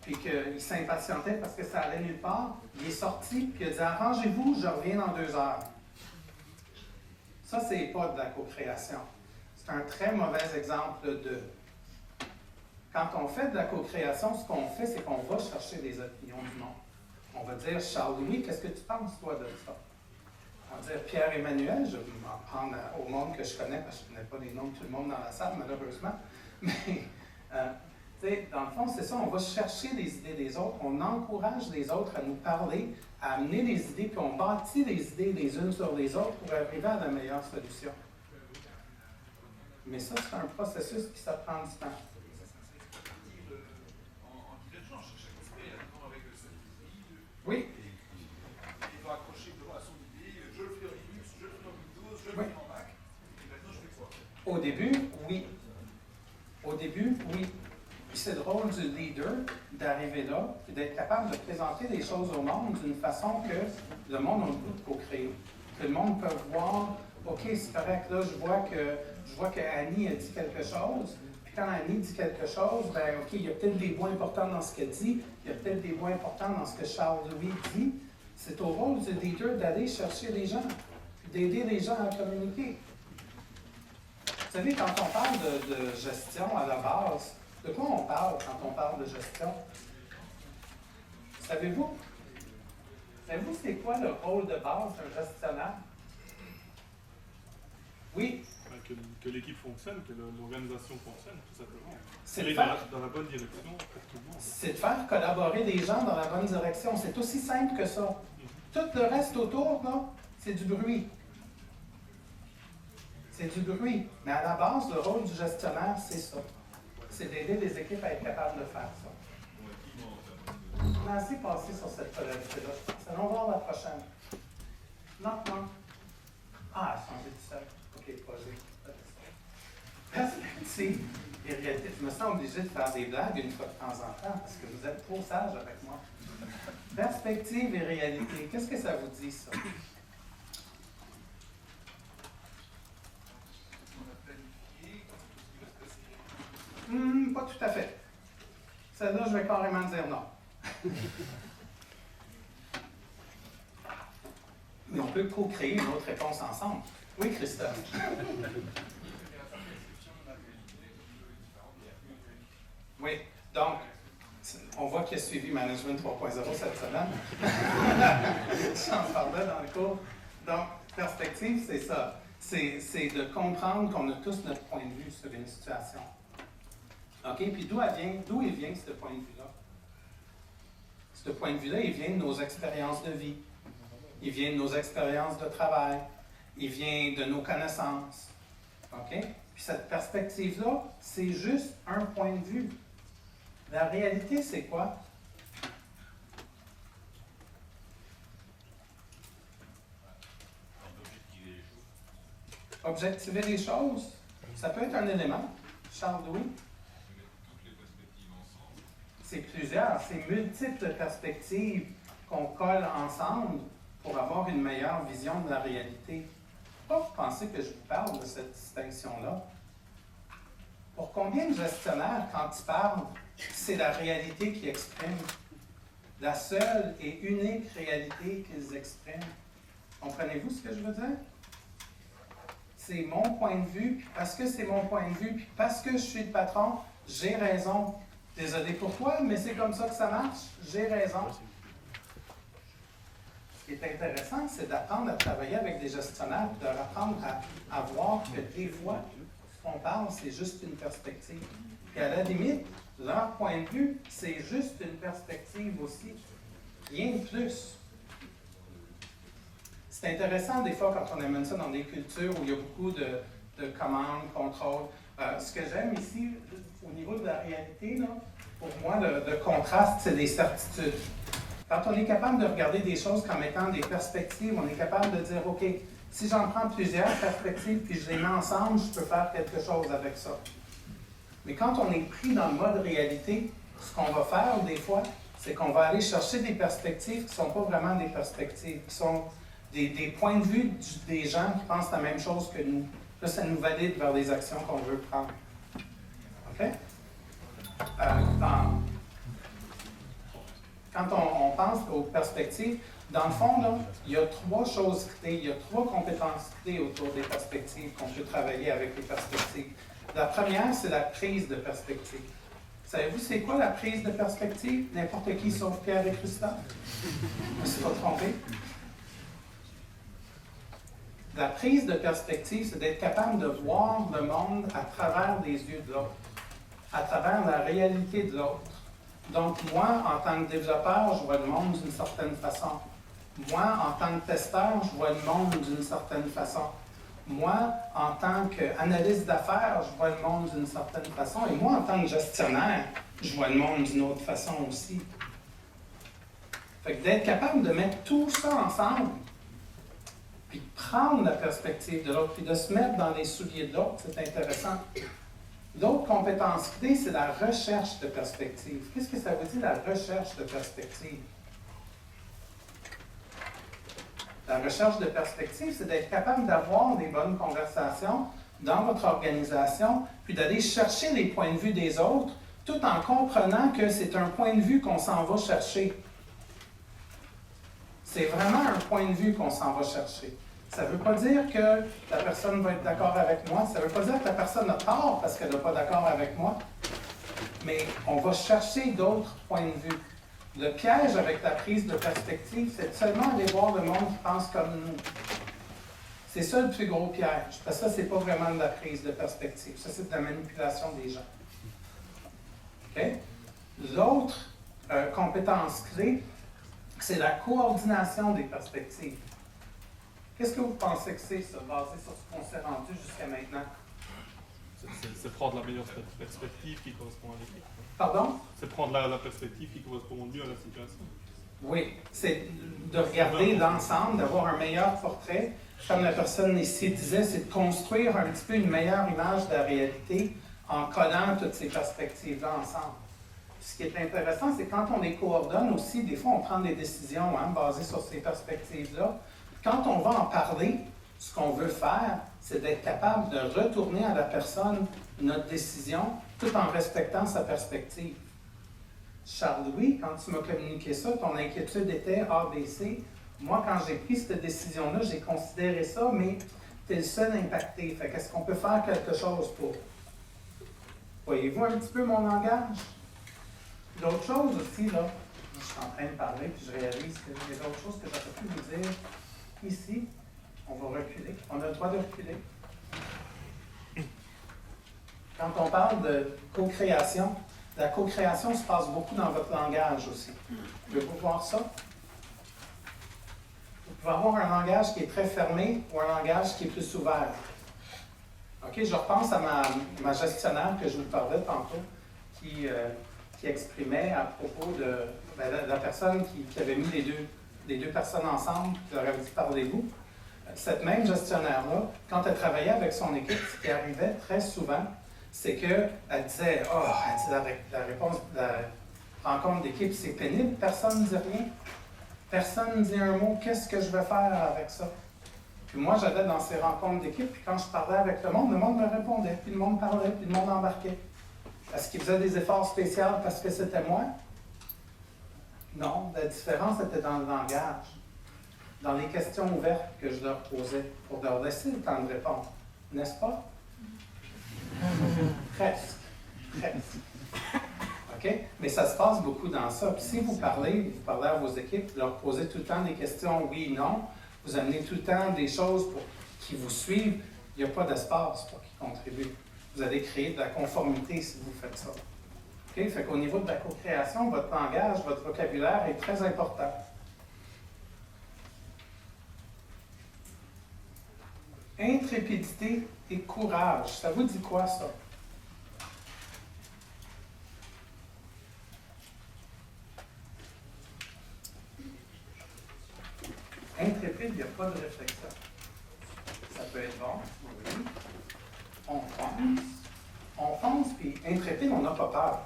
puis qu'il s'impatientait parce que ça allait nulle part, il est sorti, puis il a dit, arrangez-vous, je reviens dans 2 heures. Ça, c'est pas de la co-création. C'est un très mauvais exemple de... Quand on fait de la co-création, ce qu'on fait, c'est qu'on va chercher les opinions du monde. On va dire, Charles-Louis, qu'est-ce que tu penses, toi, de ça? On va dire, Pierre-Emmanuel, je vais m'en prendre au monde que je connais, parce que je ne connais pas les noms de tout le monde dans la salle, malheureusement. Mais, tu sais, dans le fond, c'est ça, on va chercher les idées des autres, on encourage les autres à nous parler, à amener les idées, puis on bâtit les idées les unes sur les autres pour arriver à la meilleure solution. Mais ça, c'est un processus qui ça prend du temps. Oui. Il va accrocher à son idée, je le fais en Linux, je le fais en Windows, je le fais en Mac, et maintenant je fais quoi? Au début, oui. Au début, oui. Puis c'est le rôle du leader d'arriver là et d'être capable de présenter les choses au monde d'une façon que le monde a le goût de co-créer. Que le monde peut voir, OK, c'est correct, là, je vois que Annie a dit quelque chose. Puis quand Annie dit quelque chose, ben OK, il y a peut-être des points importants dans ce qu'elle dit, il y a peut-être des points importants dans ce que Charles-Louis dit. C'est au rôle du leader d'aller chercher les gens, puis d'aider les gens à communiquer. Vous savez, quand on parle de gestion à la base, de quoi on parle quand on parle de gestion? Savez-vous? Savez-vous c'est quoi le rôle de base d'un gestionnaire? Oui? Que l'équipe fonctionne, que l'organisation fonctionne, tout simplement. C'est aller de faire, dans la bonne direction pour tout le monde. c'est de faire collaborer les gens dans la bonne direction. C'est aussi simple que ça. Tout le reste autour, là, c'est du bruit. C'est du bruit. Mais à la base, le rôle du gestionnaire, c'est ça. C'est d'aider les équipes à être capables de faire ça. On a assez passé sur cette polarité-là, je pense. Allons voir la prochaine. Non. Ah, changer de seul. OK, projet. Perspective et réalité. Je me sens obligé de faire des blagues une fois de temps en temps parce que vous êtes trop sages avec moi. Perspective et réalité. Qu'est-ce que ça vous dit, ça? Pas tout à fait. Celle-là, je vais carrément dire non. Mais on peut co-créer une autre réponse ensemble. Oui, Christophe. Oui, donc, on voit qu'il a suivi Management 3.0 cette semaine. J'en parlais dans le cours. Donc, perspective, c'est ça. C'est de comprendre qu'on a tous notre point de vue sur une situation. OK? Puis d'où il vient ce point de vue-là? Ce point de vue-là, il vient de nos expériences de vie. Il vient de nos expériences de travail. Il vient de nos connaissances. OK? Puis cette perspective-là, c'est juste un point de vue. La réalité, c'est quoi? Objectiver les choses. Ça peut être un élément. Charles-Louis? C'est plusieurs, c'est multiples perspectives qu'on colle ensemble pour avoir une meilleure vision de la réalité. Pourquoi vous pensez que je vous parle de cette distinction-là? Pour combien de gestionnaires, quand ils parlent, c'est la réalité qu'ils expriment? La seule et unique réalité qu'ils expriment. Comprenez-vous ce que je veux dire? C'est mon point de vue, puis parce que c'est mon point de vue, puis parce que je suis le patron, j'ai raison. Désolé pour toi, mais c'est comme ça que ça marche. J'ai raison. Ce qui est intéressant, c'est d'apprendre à travailler avec des gestionnaires, de leur apprendre à voir que des fois, ce qu'on parle, c'est juste une perspective. Et à la limite, leur point de vue, c'est juste une perspective aussi. Rien de plus. C'est intéressant des fois quand on amène ça dans des cultures où il y a beaucoup de commandes, contrôles. Ce que j'aime ici, au niveau de la réalité, là, pour moi, le contraste, c'est des certitudes. Quand on est capable de regarder des choses comme étant des perspectives, on est capable de dire, OK, si j'en prends plusieurs perspectives puis je les mets ensemble, je peux faire quelque chose avec ça. Mais quand on est pris dans le mode réalité, ce qu'on va faire des fois, c'est qu'on va aller chercher des perspectives qui ne sont pas vraiment des perspectives, qui sont des points de vue des gens qui pensent la même chose que nous. Là, ça nous valide vers les actions qu'on veut prendre. OK? Quand on pense aux perspectives, dans le fond, là, il y a trois choses clés, il y a trois compétences clés autour des perspectives qu'on peut travailler avec les perspectives. La première, c'est la prise de perspective. Savez-vous c'est quoi la prise de perspective? N'importe qui sauf Pierre et Christophe? Je ne me suis pas trompé. La prise de perspective, c'est d'être capable de voir le monde à travers les yeux de l'autre, à travers la réalité de l'autre. Donc, moi, en tant que développeur, je vois le monde d'une certaine façon. Moi, en tant que testeur, je vois le monde d'une certaine façon. Moi, en tant qu'analyste d'affaires, je vois le monde d'une certaine façon. Et moi, en tant que gestionnaire, je vois le monde d'une autre façon aussi. Fait que d'être capable de mettre tout ça ensemble, puis de prendre la perspective de l'autre, puis de se mettre dans les souliers de l'autre, c'est intéressant. L'autre compétence clé, c'est la recherche de perspective. Qu'est-ce que ça veut dire, la recherche de perspective? La recherche de perspective, c'est d'être capable d'avoir des bonnes conversations dans votre organisation, puis d'aller chercher les points de vue des autres, tout en comprenant que c'est un point de vue qu'on s'en va chercher. C'est vraiment un point de vue qu'on s'en va chercher. Ça ne veut pas dire que la personne va être d'accord avec moi. Ça ne veut pas dire que la personne a tort parce qu'elle n'est pas d'accord avec moi. Mais on va chercher d'autres points de vue. Le piège avec la prise de perspective, c'est seulement aller voir le monde qui pense comme nous. C'est ça le plus gros piège. Parce que ça, ce n'est pas vraiment de la prise de perspective. Ça, c'est de la manipulation des gens. OK? L'autre compétence clé, c'est la coordination des perspectives. Qu'est-ce que vous pensez que c'est, ça, basé sur ce qu'on s'est rendu jusqu'à maintenant? C'est prendre la meilleure perspective qui correspond à l'équipe. Pardon? C'est prendre la perspective qui correspond mieux à la situation. Oui, c'est de regarder l'ensemble, d'avoir un meilleur portrait. Comme la personne ici disait, c'est de construire un petit peu une meilleure image de la réalité en collant toutes ces perspectives-là ensemble. Ce qui est intéressant, c'est quand on les coordonne aussi, des fois on prend des décisions basées sur ces perspectives-là. Quand on va en parler, ce qu'on veut faire, c'est d'être capable de retourner à la personne notre décision tout en respectant sa perspective. Charles-Louis, quand tu m'as communiqué ça, ton inquiétude était ABC. Moi, quand j'ai pris cette décision-là, j'ai considéré ça, mais tu es le seul impacté. Fait qu'est-ce qu'on peut faire quelque chose pour? Voyez-vous un petit peu mon langage? L'autre chose aussi, là, je suis en train de parler, puis je réalise qu'il y a d'autres choses que j'aurais pu vous dire. Ici, on va reculer. On a le droit de reculer. Quand on parle de co-création, la co-création se passe beaucoup dans votre langage aussi. Pouvez-vous voir ça? Vous pouvez avoir un langage qui est très fermé ou un langage qui est plus ouvert. OK, je repense à ma gestionnaire que je vous parlais tantôt, qui exprimait à propos de la personne qui avait mis les deux personnes ensemble, qui leur avait dit « parlez-vous ». Cette même gestionnaire-là, quand elle travaillait avec son équipe, ce qui arrivait très souvent, c'est qu'elle disait « oh, la réponse de la rencontre d'équipe, c'est pénible, personne ne dit rien, personne ne dit un mot, qu'est-ce que je vais faire avec ça? » Puis moi, j'allais dans ces rencontres d'équipe, puis quand je parlais avec le monde me répondait, puis le monde parlait, puis le monde embarquait. Est-ce qu'ils faisaient des efforts spéciaux parce que c'était moi? Non, la différence était dans le langage, dans les questions ouvertes que je leur posais, pour leur laisser le temps de répondre. N'est-ce pas? Presque. OK? Mais ça se passe beaucoup dans ça. Puis si vous parlez à vos équipes, vous leur posez tout le temps des questions oui, non, vous amenez tout le temps des choses pour qu'ils vous suivent, il n'y a pas d'espace pour qu'ils contribuent. Vous allez créer de la conformité si vous faites ça. OK? Fait qu'au niveau de la co-création, votre langage, votre vocabulaire est très important. Intrépidité et courage. Ça vous dit quoi, ça? Intrépide, il n'y a pas de réflexion. Ça peut être bon, oui. On fonce, puis intrépide, on n'a pas peur.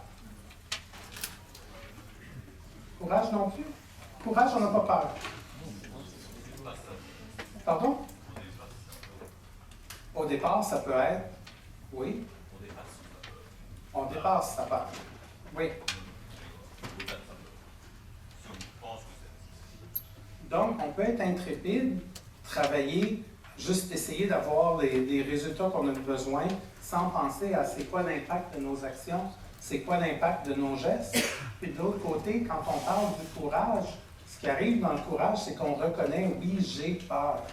Courage non plus. Courage, on n'a pas peur. Pardon? Au départ, ça peut être, oui. On dépasse sa peur. Oui. Donc, on peut être intrépide, travailler, juste essayer d'avoir les résultats qu'on a besoin, sans penser à c'est quoi l'impact de nos actions, c'est quoi l'impact de nos gestes. Puis de l'autre côté, quand on parle du courage, ce qui arrive dans le courage, c'est qu'on reconnaît, oui, j'ai peur.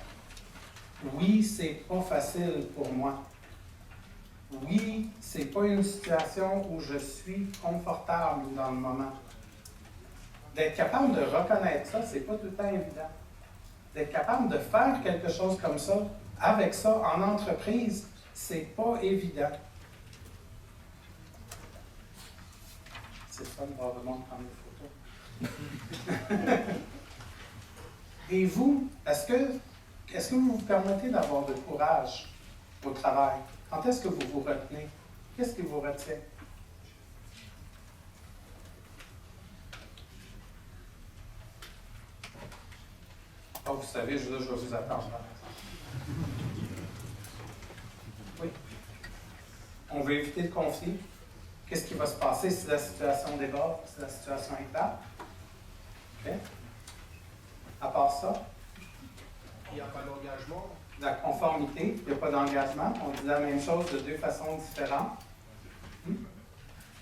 Oui, c'est pas facile pour moi. Oui, c'est pas une situation où je suis confortable dans le moment. D'être capable de reconnaître ça, c'est pas tout le temps évident. D'être capable de faire quelque chose comme ça, avec ça, en entreprise, c'est pas évident. C'est fun de voir le monde prendre des photos. Et vous, est-ce que vous vous permettez d'avoir du courage au travail? Quand est-ce que vous vous retenez? Qu'est-ce qui vous retient? Oh, vous savez, je vais vous attendre. Oui. On veut éviter le conflit. Qu'est-ce qui va se passer si la situation déborde, si la situation est plate? OK? À part ça, Il n'y a pas d'engagement. la conformité, il n'y a pas d'engagement. On dit la même chose de deux façons différentes. Vous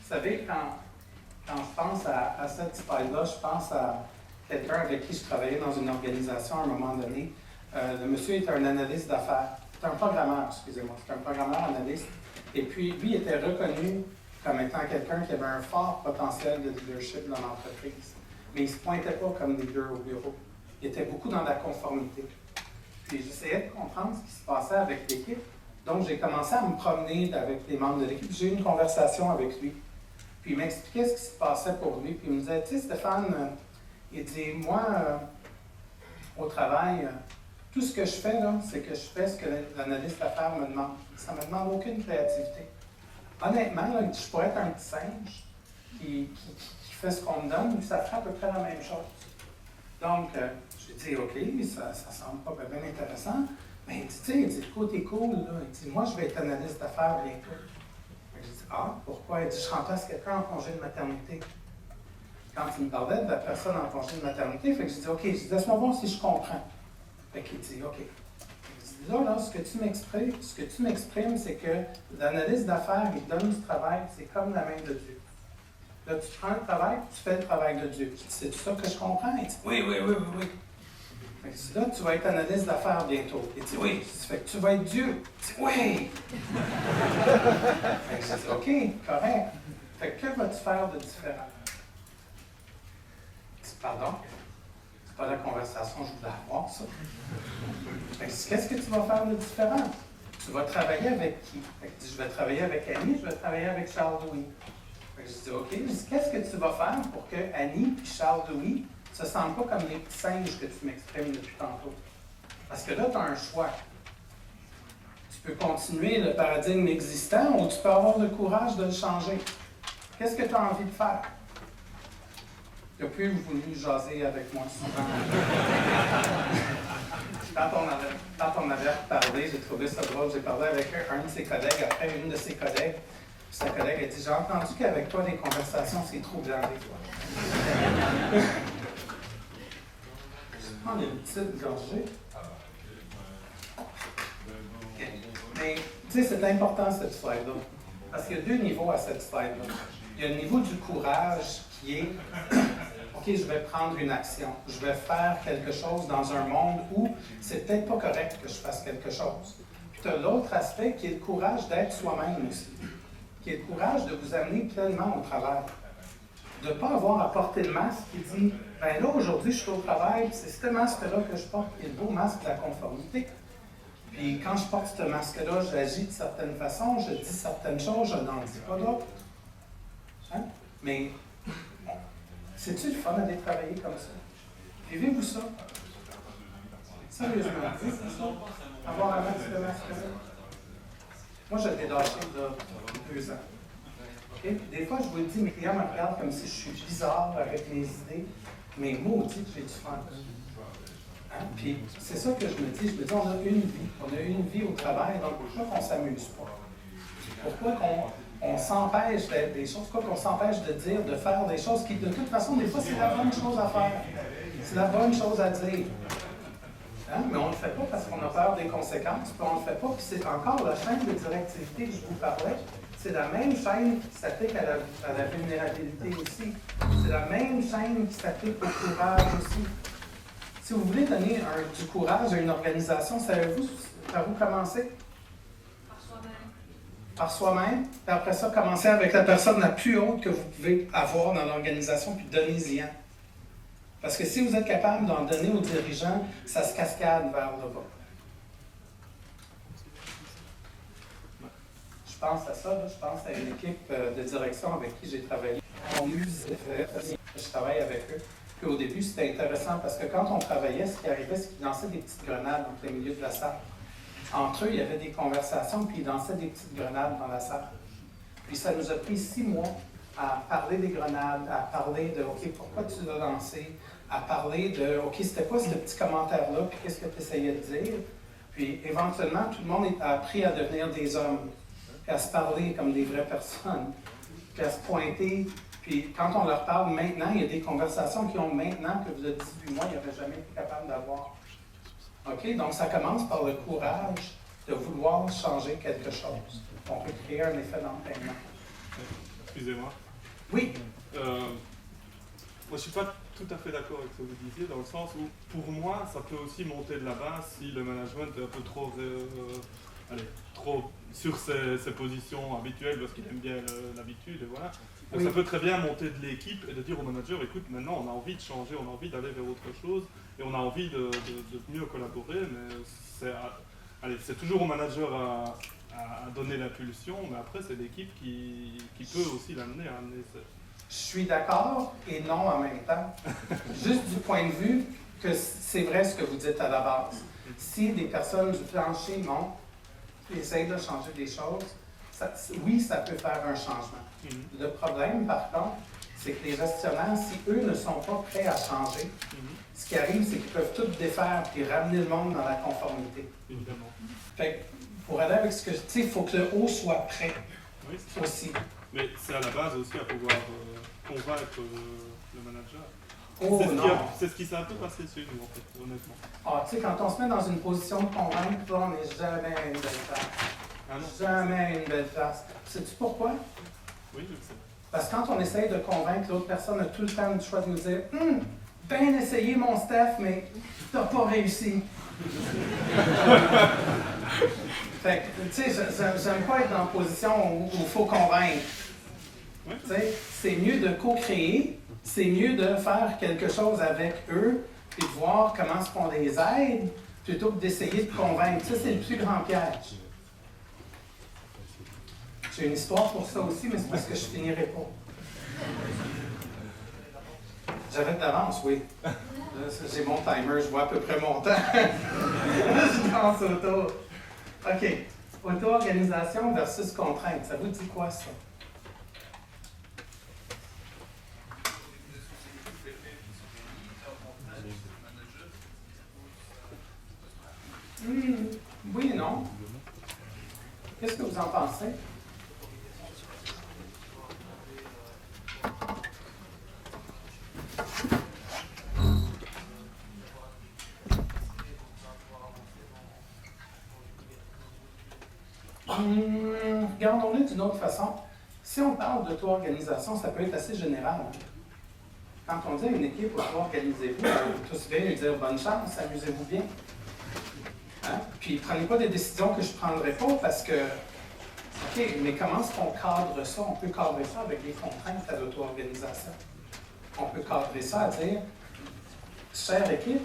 savez, quand je pense à cette slide-là, je pense à quelqu'un avec qui je travaillais dans une organisation à un moment donné. Le monsieur est un analyste d'affaires. C'est un programmeur, excusez-moi. C'est un programmeur analyste. Et puis, lui était reconnu comme étant quelqu'un qui avait un fort potentiel de leadership dans l'entreprise. Mais il ne se pointait pas comme leader au bureau. Il était beaucoup dans la conformité. Puis j'essayais de comprendre ce qui se passait avec l'équipe. Donc, j'ai commencé à me promener avec les membres de l'équipe. J'ai eu une conversation avec lui. Puis il m'expliquait ce qui se passait pour lui. Puis il me disait, tu sais, Stéphane, il dit, moi, au travail, tout ce que je fais, là, c'est que je fais ce que l'analyste d'affaires me demande. Ça ne me demande aucune créativité. Honnêtement, là, je pourrais être un petit singe qui fait ce qu'on me donne, puis ça ferait à peu près la même chose. Donc, j'ai dit, OK, ça semble pas bien intéressant. Mais il dit, tu sais, il dit, le côté cool, là, il dit, moi, je vais être analyste d'affaires bientôt. J'ai dit, ah, pourquoi? Il dit, je remplace quelqu'un en congé de maternité. Quand il me parlait de la personne en congé de maternité, fait que j'ai dit, OK, laisse-moi voir si je comprends. Fait qu'il dit, OK. Il dit, là, ce que tu m'exprimes, c'est que l'analyste d'affaires, il donne du travail, c'est comme la main de Dieu. Là, tu prends le travail, tu fais le travail de Dieu. C'est ça que je comprends? Il dit, oui. Fait que je dis, là, tu vas être analyste d'affaires bientôt. Il dit, oui. Fait que tu vas être Dieu. Il dit, oui. Fait que je dis, OK, correct. Fait que vas-tu faire de différent? Il dit, pardon? C'est pas la conversation que je voulais avoir, ça. Fait que je dis, qu'est-ce que tu vas faire de différent? Tu vas travailler avec qui? Fait que je dis, je vais travailler avec Annie, je vais travailler avec Charles-Louis. Fait que je dis, OK. Je dis, qu'est-ce que tu vas faire pour que Annie et Charles-Louis ne se sentent pas comme les petits singes que tu m'exprimes depuis tantôt? Parce que là, tu as un choix. Tu peux continuer le paradigme existant ou tu peux avoir le courage de le changer. Qu'est-ce que tu as envie de faire? Il n'a plus voulu jaser avec moi souvent. Quand on avait parlé, j'ai trouvé ça drôle. J'ai parlé avec un de ses collègues, après une de ses collègues. Sa collègue a dit, j'ai entendu qu'avec toi, les conversations, c'est trop blanc des fois. Je vais prendre une petite gorgée. Okay. Mais, tu sais, c'est important cette slide-là. Parce qu'il y a deux niveaux à cette slide-là. Il y a le niveau du courage qui est, OK, je vais prendre une action. Je vais faire quelque chose dans un monde où c'est peut-être pas correct que je fasse quelque chose. Puis tu as l'autre aspect qui est le courage d'être soi-même aussi. Qui est le courage de vous amener pleinement au travail. De ne pas avoir à porter le masque qui dit, ben là, aujourd'hui, je suis au travail, c'est ce masque-là que je porte, qui est le beau masque de la conformité. Puis quand je porte ce masque-là, j'agis de certaines façons, je dis certaines choses, je n'en dis pas d'autres. Hein? Mais, c'est-tu le fun d'aller travailler comme ça? Vivez-vous ça? Sérieusement, vivez-vous ça? Avoir un masque de masque-là? Moi, je l'ai lâché de 2 ans. Okay? Des fois, je vous le dis, mes clients me regardent comme si je suis bizarre avec mes idées, mais maudit que j'ai du fun. Hein? Puis, c'est ça que je me dis. Je me dis, on a une vie. On a une vie au travail, donc pourquoi qu'on ne s'amuse pas? Pourquoi on s'empêche d'être des choses? Pourquoi qu'on s'empêche de dire, de faire des choses qui, de toute façon, des fois, c'est la bonne chose à faire. C'est la bonne chose à dire. Hein? Mais on ne le fait pas parce qu'on a peur des conséquences, puis on ne le fait pas, puis c'est encore la chaîne de directivité que je vous parlais. C'est la même chaîne qui s'applique à la vulnérabilité aussi. C'est la même chaîne qui s'applique au courage aussi. Si vous voulez donner du courage à une organisation, savez-vous par où commencer? Par soi-même. Par soi-même. Puis après ça, commencez avec la personne la plus haute que vous pouvez avoir dans l'organisation, puis donnez-y-en. Parce que si vous êtes capable d'en donner aux dirigeants, ça se cascade vers le bas. Je pense à ça, là, je pense à une équipe de direction avec qui j'ai travaillé. Je travaille avec eux. Puis au début, c'était intéressant parce que quand on travaillait, ce qui arrivait, c'est qu'ils lançaient des petites grenades dans le milieu de la salle. Entre eux, il y avait des conversations, puis ils lançaient des petites grenades dans la salle. Puis ça nous a pris 6 mois à parler des grenades, à parler de « OK, pourquoi tu l'as lancé ?» à parler de « OK, c'était quoi ce petit commentaire-là, puis qu'est-ce que tu essayais de dire? » Puis éventuellement, tout le monde a appris à devenir des hommes, puis à se parler comme des vraies personnes, puis à se pointer, Puis quand on leur parle maintenant, il y a des conversations qui ont maintenant que vous avez 18 mois, ils n'auraient jamais été capables d'avoir. OK? Donc ça commence par le courage de vouloir changer quelque chose. On peut créer un effet d'entraînement. Excusez-moi. Oui. Moi, je ne suis pas tout à fait d'accord avec ce que vous disiez, dans le sens où, pour moi, ça peut aussi monter de la base si le management est un peu trop, trop sur ses positions habituelles, parce qu'il aime bien l'habitude, et voilà. Donc, ça peut très bien monter de l'équipe et de dire au manager, écoute, maintenant, on a envie de changer, on a envie d'aller vers autre chose, et on a envie de mieux collaborer, mais c'est toujours au manager à donner l'impulsion, mais après, c'est l'équipe qui peut aussi l'amener à amener ça. Je suis d'accord et non en même temps. Juste du point de vue que c'est vrai ce que vous dites à la base. Si des personnes du plancher montent et essayent de changer des choses, oui, ça peut faire un changement. Le problème, par contre, c'est que les gestionnaires, si eux ne sont pas prêts à changer, ce qui arrive, c'est qu'ils peuvent tout défaire et ramener le monde dans la conformité. Évidemment. Fait que pour aller avec ce que je dis, il faut que le haut soit prêt aussi. Mais c'est à la base aussi à pouvoir convaincre le manager. Oh, c'est ce qui s'est un peu passé chez nous, en fait, honnêtement. Ah, tu sais, quand on se met dans une position de convaincre, là, on n'est jamais à une belle place. Ah non? Jamais à une belle place. Sais-tu pourquoi? Oui, je le sais. Parce que quand on essaye de convaincre, l'autre personne a tout le temps le choix de nous dire bien essayé, mon Steph, mais t'as pas réussi. Fait que, tu sais, j'aime pas être dans une position où il faut convaincre. Oui. Tu sais, c'est mieux de co-créer, c'est mieux de faire quelque chose avec eux, puis de voir comment est-ce qu'on les aide, plutôt que d'essayer de convaincre. Ça, c'est le plus grand piège. J'ai une histoire pour ça aussi, mais c'est parce que je finirai pas. J'arrête d'avance, oui. Là, j'ai mon timer, je vois à peu près mon temps. Je pense autour. OK. Auto-organisation versus contrainte. Ça vous dit quoi, ça? Oui et non. Qu'est-ce que vous en pensez? Regardons-le d'une autre façon. Si on parle d'auto-organisation, ça peut être assez général. Quand on dit à une équipe auto-organisez-vous, on peut tous bien lui dire bonne chance, amusez-vous bien. Hein? Puis prenez pas des décisions que je ne prendrai pas parce que, OK, mais comment est-ce qu'on cadre ça? On peut cadrer ça avec des contraintes à l'auto-organisation. On peut cadrer ça à dire, chère équipe,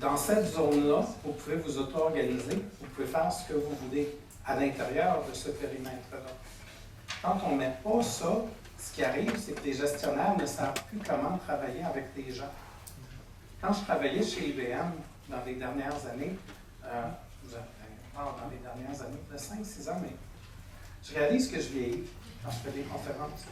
dans cette zone-là, vous pouvez vous auto-organiser, vous pouvez faire ce que vous voulez à l'intérieur de ce périmètre-là. Quand on ne met pas ça, ce qui arrive, c'est que les gestionnaires ne savent plus comment travailler avec les gens. Quand je travaillais chez IBM dans les dernières années, de 5-6 ans, mais je réalise que je vieillis quand je fais des conférences.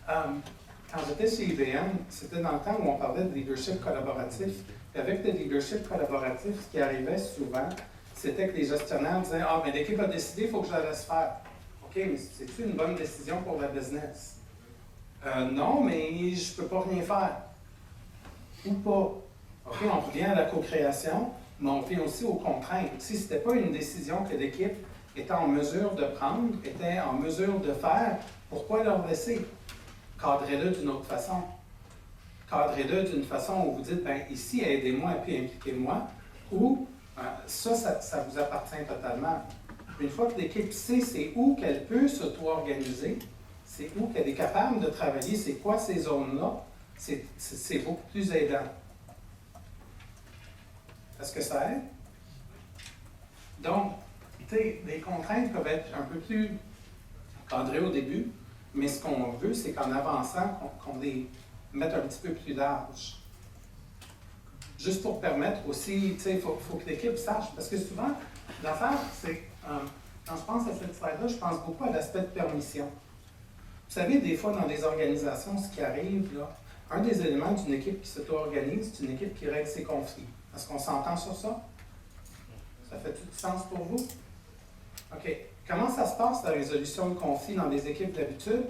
Quand j'étais chez IBM, c'était dans le temps où on parlait de leadership collaboratif. Et avec le leadership collaboratif, ce qui arrivait souvent, c'était que les gestionnaires disaient « Ah, mais l'équipe a décidé, il faut que je la laisse faire. » OK, mais c'est-tu une bonne décision pour la business? Non, mais je ne peux pas rien faire. Ou pas. OK, on revient à la co-création, mais on revient aussi aux contraintes. Si ce n'était pas une décision que l'équipe était en mesure de prendre, était en mesure de faire, pourquoi leur laisser? Cadrez-le d'une autre façon. Cadrez-le d'une façon où vous dites, ben ici, aidez-moi et puis impliquez-moi, ou ça vous appartient totalement. Une fois que l'équipe sait c'est où qu'elle peut s'auto-organiser, c'est où qu'elle est capable de travailler, c'est quoi ces zones-là, c'est beaucoup plus aidant. Est-ce que ça aide? Donc, tu sais, les contraintes peuvent être un peu plus cadrées au début, mais ce qu'on veut, c'est qu'en avançant, qu'on les mette un petit peu plus large. Juste pour permettre aussi, tu sais, il faut que l'équipe sache, parce que souvent, l'affaire, c'est, quand je pense à cette slide-là, je pense beaucoup à l'aspect de permission. Vous savez, des fois, dans les organisations, ce qui arrive, là, un des éléments d'une équipe qui s'auto-organise, c'est une équipe qui règle ses conflits. Est-ce qu'on s'entend sur ça? Ça fait tout sens pour vous? OK. Comment ça se passe, la résolution de conflits dans les équipes d'habitude?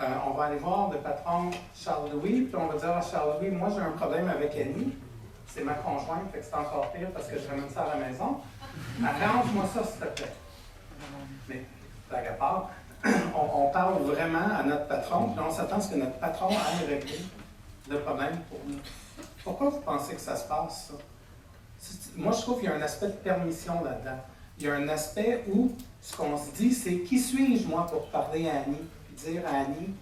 On va aller voir le patron Charles-Louis, puis on va dire à Charles-Louis, moi j'ai un problème avec Annie, c'est ma conjointe, fait que c'est encore pire parce que je ramène ça à la maison. Arrange-moi ça, s'il te plaît. Mais, blague à part, on parle vraiment à notre patron, puis on s'attend à ce que notre patron aille régler le problème pour nous. Pourquoi vous pensez que ça se passe, ça? Moi, je trouve qu'il y a un aspect de permission là-dedans. Il y a un aspect où ce qu'on se dit, c'est qui suis-je, moi, pour parler à Annie, puis dire à Annie,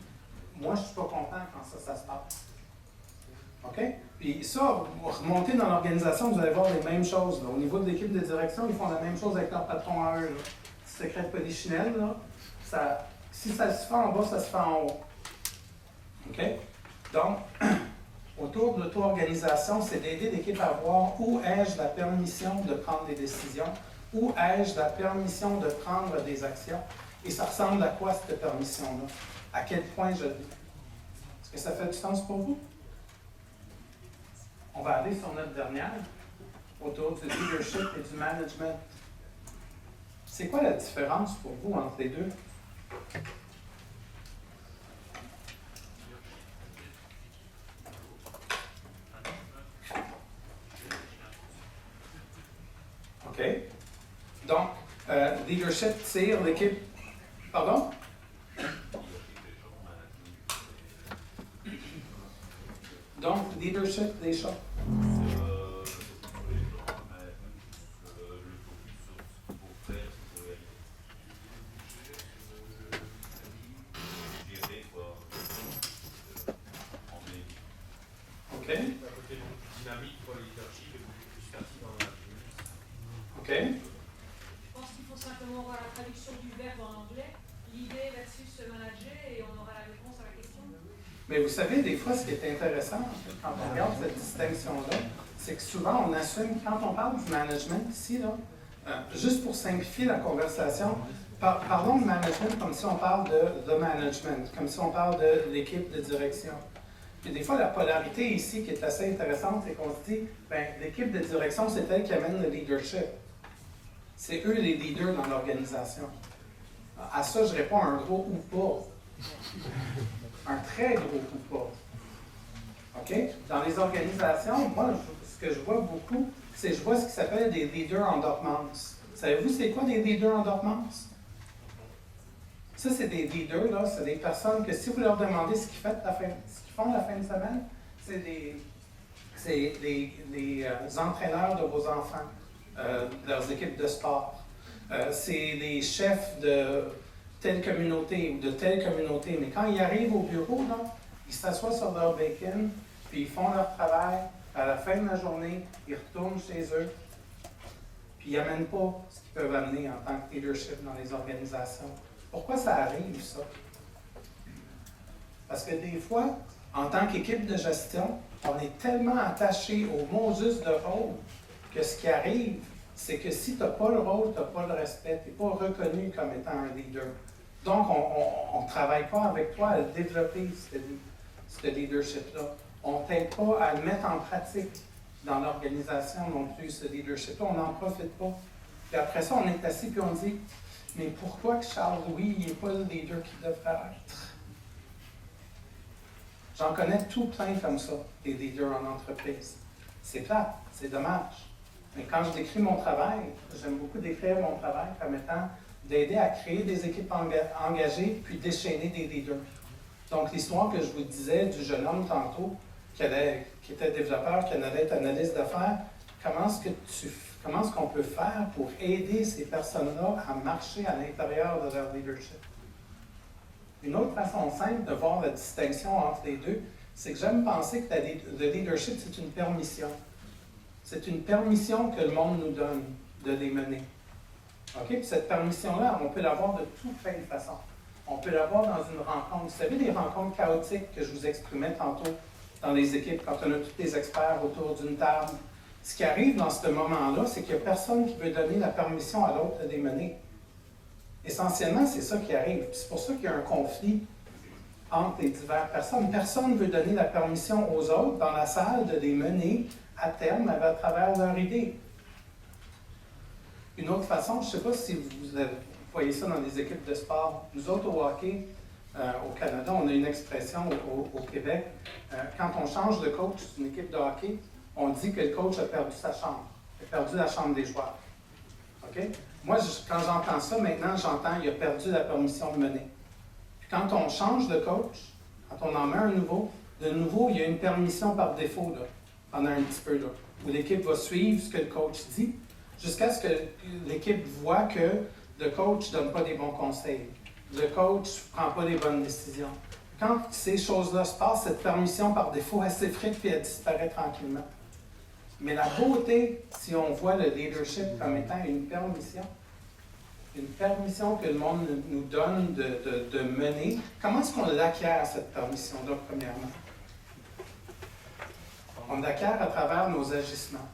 moi, je ne suis pas content quand ça se passe. OK? Puis ça, vous remontez dans l'organisation, vous allez voir les mêmes choses. Là. Au niveau de l'équipe de direction, ils font la même chose avec leur patron à eux. Là. Secret de polichinelle, là, si ça se fait en bas, ça se fait en haut. OK? Donc, autour de l'auto-organisation, c'est d'aider l'équipe à voir où ai-je la permission de prendre des décisions, où ai-je la permission de prendre des actions, et ça ressemble à quoi cette permission-là? À quel point je l'ai? Est-ce que ça fait du sens pour vous? On va aller sur notre dernière, autour du leadership et du management. C'est quoi la différence pour vous entre les deux? OK. Donc, leadership, c'est l'équipe. Pardon? Donc, leadership des gens. OK. Dynamique pour le leadership et beaucoup plus facile dans la management. OK. Je pense qu'il faut simplement voir la traduction du verbe en anglais, l'idée versus se manager, et on aura la réponse à la question. Mais vous savez, des fois, ce qui est intéressant, quand on regarde cette distinction-là, c'est que souvent, on assume, quand on parle du management ici, là, juste pour simplifier la conversation, parlons de management comme si on parle de management, comme si on parle de l'équipe de direction. Puis des fois, la polarité ici qui est assez intéressante, c'est qu'on se dit, bien, l'équipe de direction, c'est elle qui amène le leadership. C'est eux les leaders dans l'organisation. À ça, je réponds un gros ou pas. Un très gros ou pas. OK? Dans les organisations, moi, ce que je vois beaucoup, c'est je vois ce qui s'appelle des leaders en dormance. Savez-vous c'est quoi des leaders en dormance? Ça, c'est des leaders, là, c'est des personnes que si vous leur demandez ce qu'ils font la fin de semaine, c'est des entraîneurs de vos enfants, de leurs équipes de sport. C'est des chefs de telle communauté ou de telle communauté. Mais quand ils arrivent au bureau, là, ils s'assoient sur leur bacon, puis ils font leur travail. À la fin de la journée, ils retournent chez eux, puis ils n'amènent pas ce qu'ils peuvent amener en tant que leadership dans les organisations. Pourquoi ça arrive, ça? Parce que des fois, en tant qu'équipe de gestion, on est tellement attaché au modus de rôle que ce qui arrive, c'est que si tu n'as pas le rôle, tu n'as pas le respect, tu n'es pas reconnu comme étant un leader. Donc, on ne travaille pas avec toi à développer ce leadership-là. On ne t'aide pas à le mettre en pratique dans l'organisation non plus, ce leadership-là. On n'en profite pas. Puis après ça, on est assis et on dit, mais pourquoi que Charles-Louis n'est pas le leader qu'il devrait être? J'en connais tout plein comme ça, des leaders en entreprise. C'est plate, c'est dommage. Mais quand je décris mon travail, j'aime beaucoup décrire mon travail comme étant d'aider à créer des équipes engagées puis déchaîner des leaders. Donc, l'histoire que je vous disais du jeune homme tantôt, qui était développeur, qui allait être analyste d'affaires, comment est-ce qu'on peut faire pour aider ces personnes-là à marcher à l'intérieur de leur leadership? Une autre façon simple de voir la distinction entre les deux, c'est que j'aime penser que le leadership, c'est une permission. C'est une permission que le monde nous donne de les mener. OK? Puis cette permission-là, on peut l'avoir de toutes plein de façons. On peut l'avoir dans une rencontre. Vous savez, les rencontres chaotiques que je vous exprimais tantôt dans les équipes, quand on a tous les experts autour d'une table. Ce qui arrive dans ce moment-là, c'est qu'il n'y a personne qui veut donner la permission à l'autre de les mener. Essentiellement, c'est ça qui arrive. C'est pour ça qu'il y a un conflit entre les diverses personnes. Personne ne veut donner la permission aux autres dans la salle de les mener à terme à travers leur idée. Une autre façon, je ne sais pas si vous voyez ça dans les équipes de sport. Nous autres, au hockey, au Canada, on a une expression au Québec. Quand on change de coach d'une équipe de hockey, on dit que le coach a perdu sa chambre. Il a perdu la chambre des joueurs. OK? Moi, quand j'entends ça, maintenant, j'entends qu'il a perdu la permission de mener. Puis quand on change de coach, quand on en met un nouveau, de nouveau, il y a une permission par défaut, là, pendant un petit peu, là, où l'équipe va suivre ce que le coach dit, jusqu'à ce que l'équipe voit que le coach ne donne pas des bons conseils. Le coach ne prend pas les bonnes décisions. Quand ces choses-là se passent, cette permission par défaut, elle s'effrite puis elle disparaît tranquillement. Mais la beauté, si on voit le leadership comme étant une permission que le monde nous donne de mener, comment est-ce qu'on l'acquiert, cette permission-là, premièrement? On l'acquiert à travers nos agissements.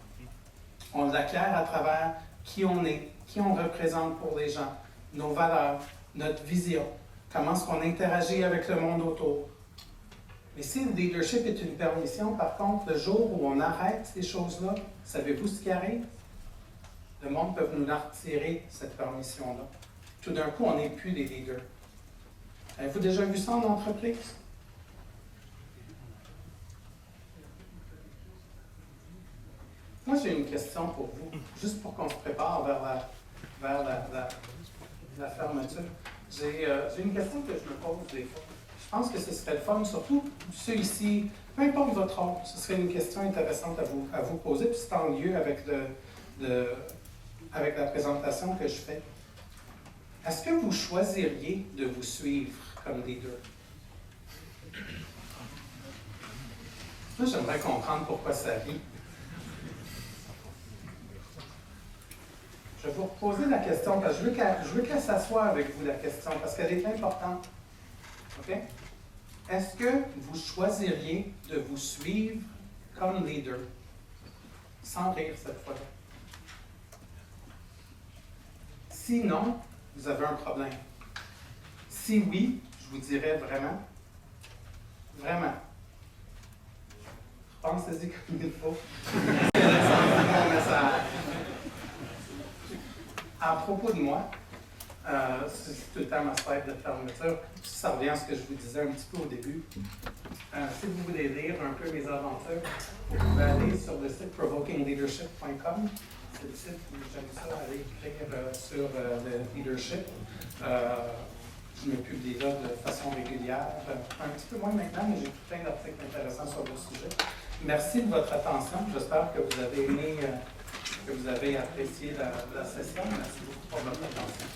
On l'acquiert à travers qui on est, qui on représente pour les gens, nos valeurs, notre vision, comment est-ce qu'on interagit avec le monde autour. Mais si le leadership est une permission, par contre, le jour où on arrête ces choses-là, savez-vous ce qui arrive? Le monde peut nous retirer cette permission-là. Tout d'un coup, on n'est plus des leaders. Avez-vous déjà vu ça en entreprise? Moi, j'ai une question pour vous, juste pour qu'on se prépare vers la fermeture. J'ai une question que je me pose des fois. Je pense que ce serait le fun, surtout ceux ici, peu importe votre rôle, ce serait une question intéressante à vous poser, puis c'est en lieu avec, avec la présentation que je fais. Est-ce que vous choisiriez de vous suivre comme leader? Moi, j'aimerais comprendre pourquoi ça rit. Je vais vous reposer la question, parce que je veux qu'elle s'assoie avec vous, la question, parce qu'elle est importante. OK? Est-ce que vous choisiriez de vous suivre comme leader? Sans rire cette fois-là. Sinon, vous avez un problème. Si oui, je vous dirais vraiment, vraiment, pensez-y comme il faut. À propos de moi, c'est tout le temps ma slide de fermeture. Ça revient à ce que je vous disais un petit peu au début. Si vous voulez lire un peu mes aventures, vous pouvez aller sur le site provokingleadership.com. C'est le site où j'aime ça, aller écrire sur le leadership. Je me publie là de façon régulière, un petit peu moins maintenant, mais j'ai plein d'articles intéressants sur le sujet. Merci de votre attention. J'espère que vous avez aimé, que vous avez apprécié la session. Merci beaucoup pour votre attention.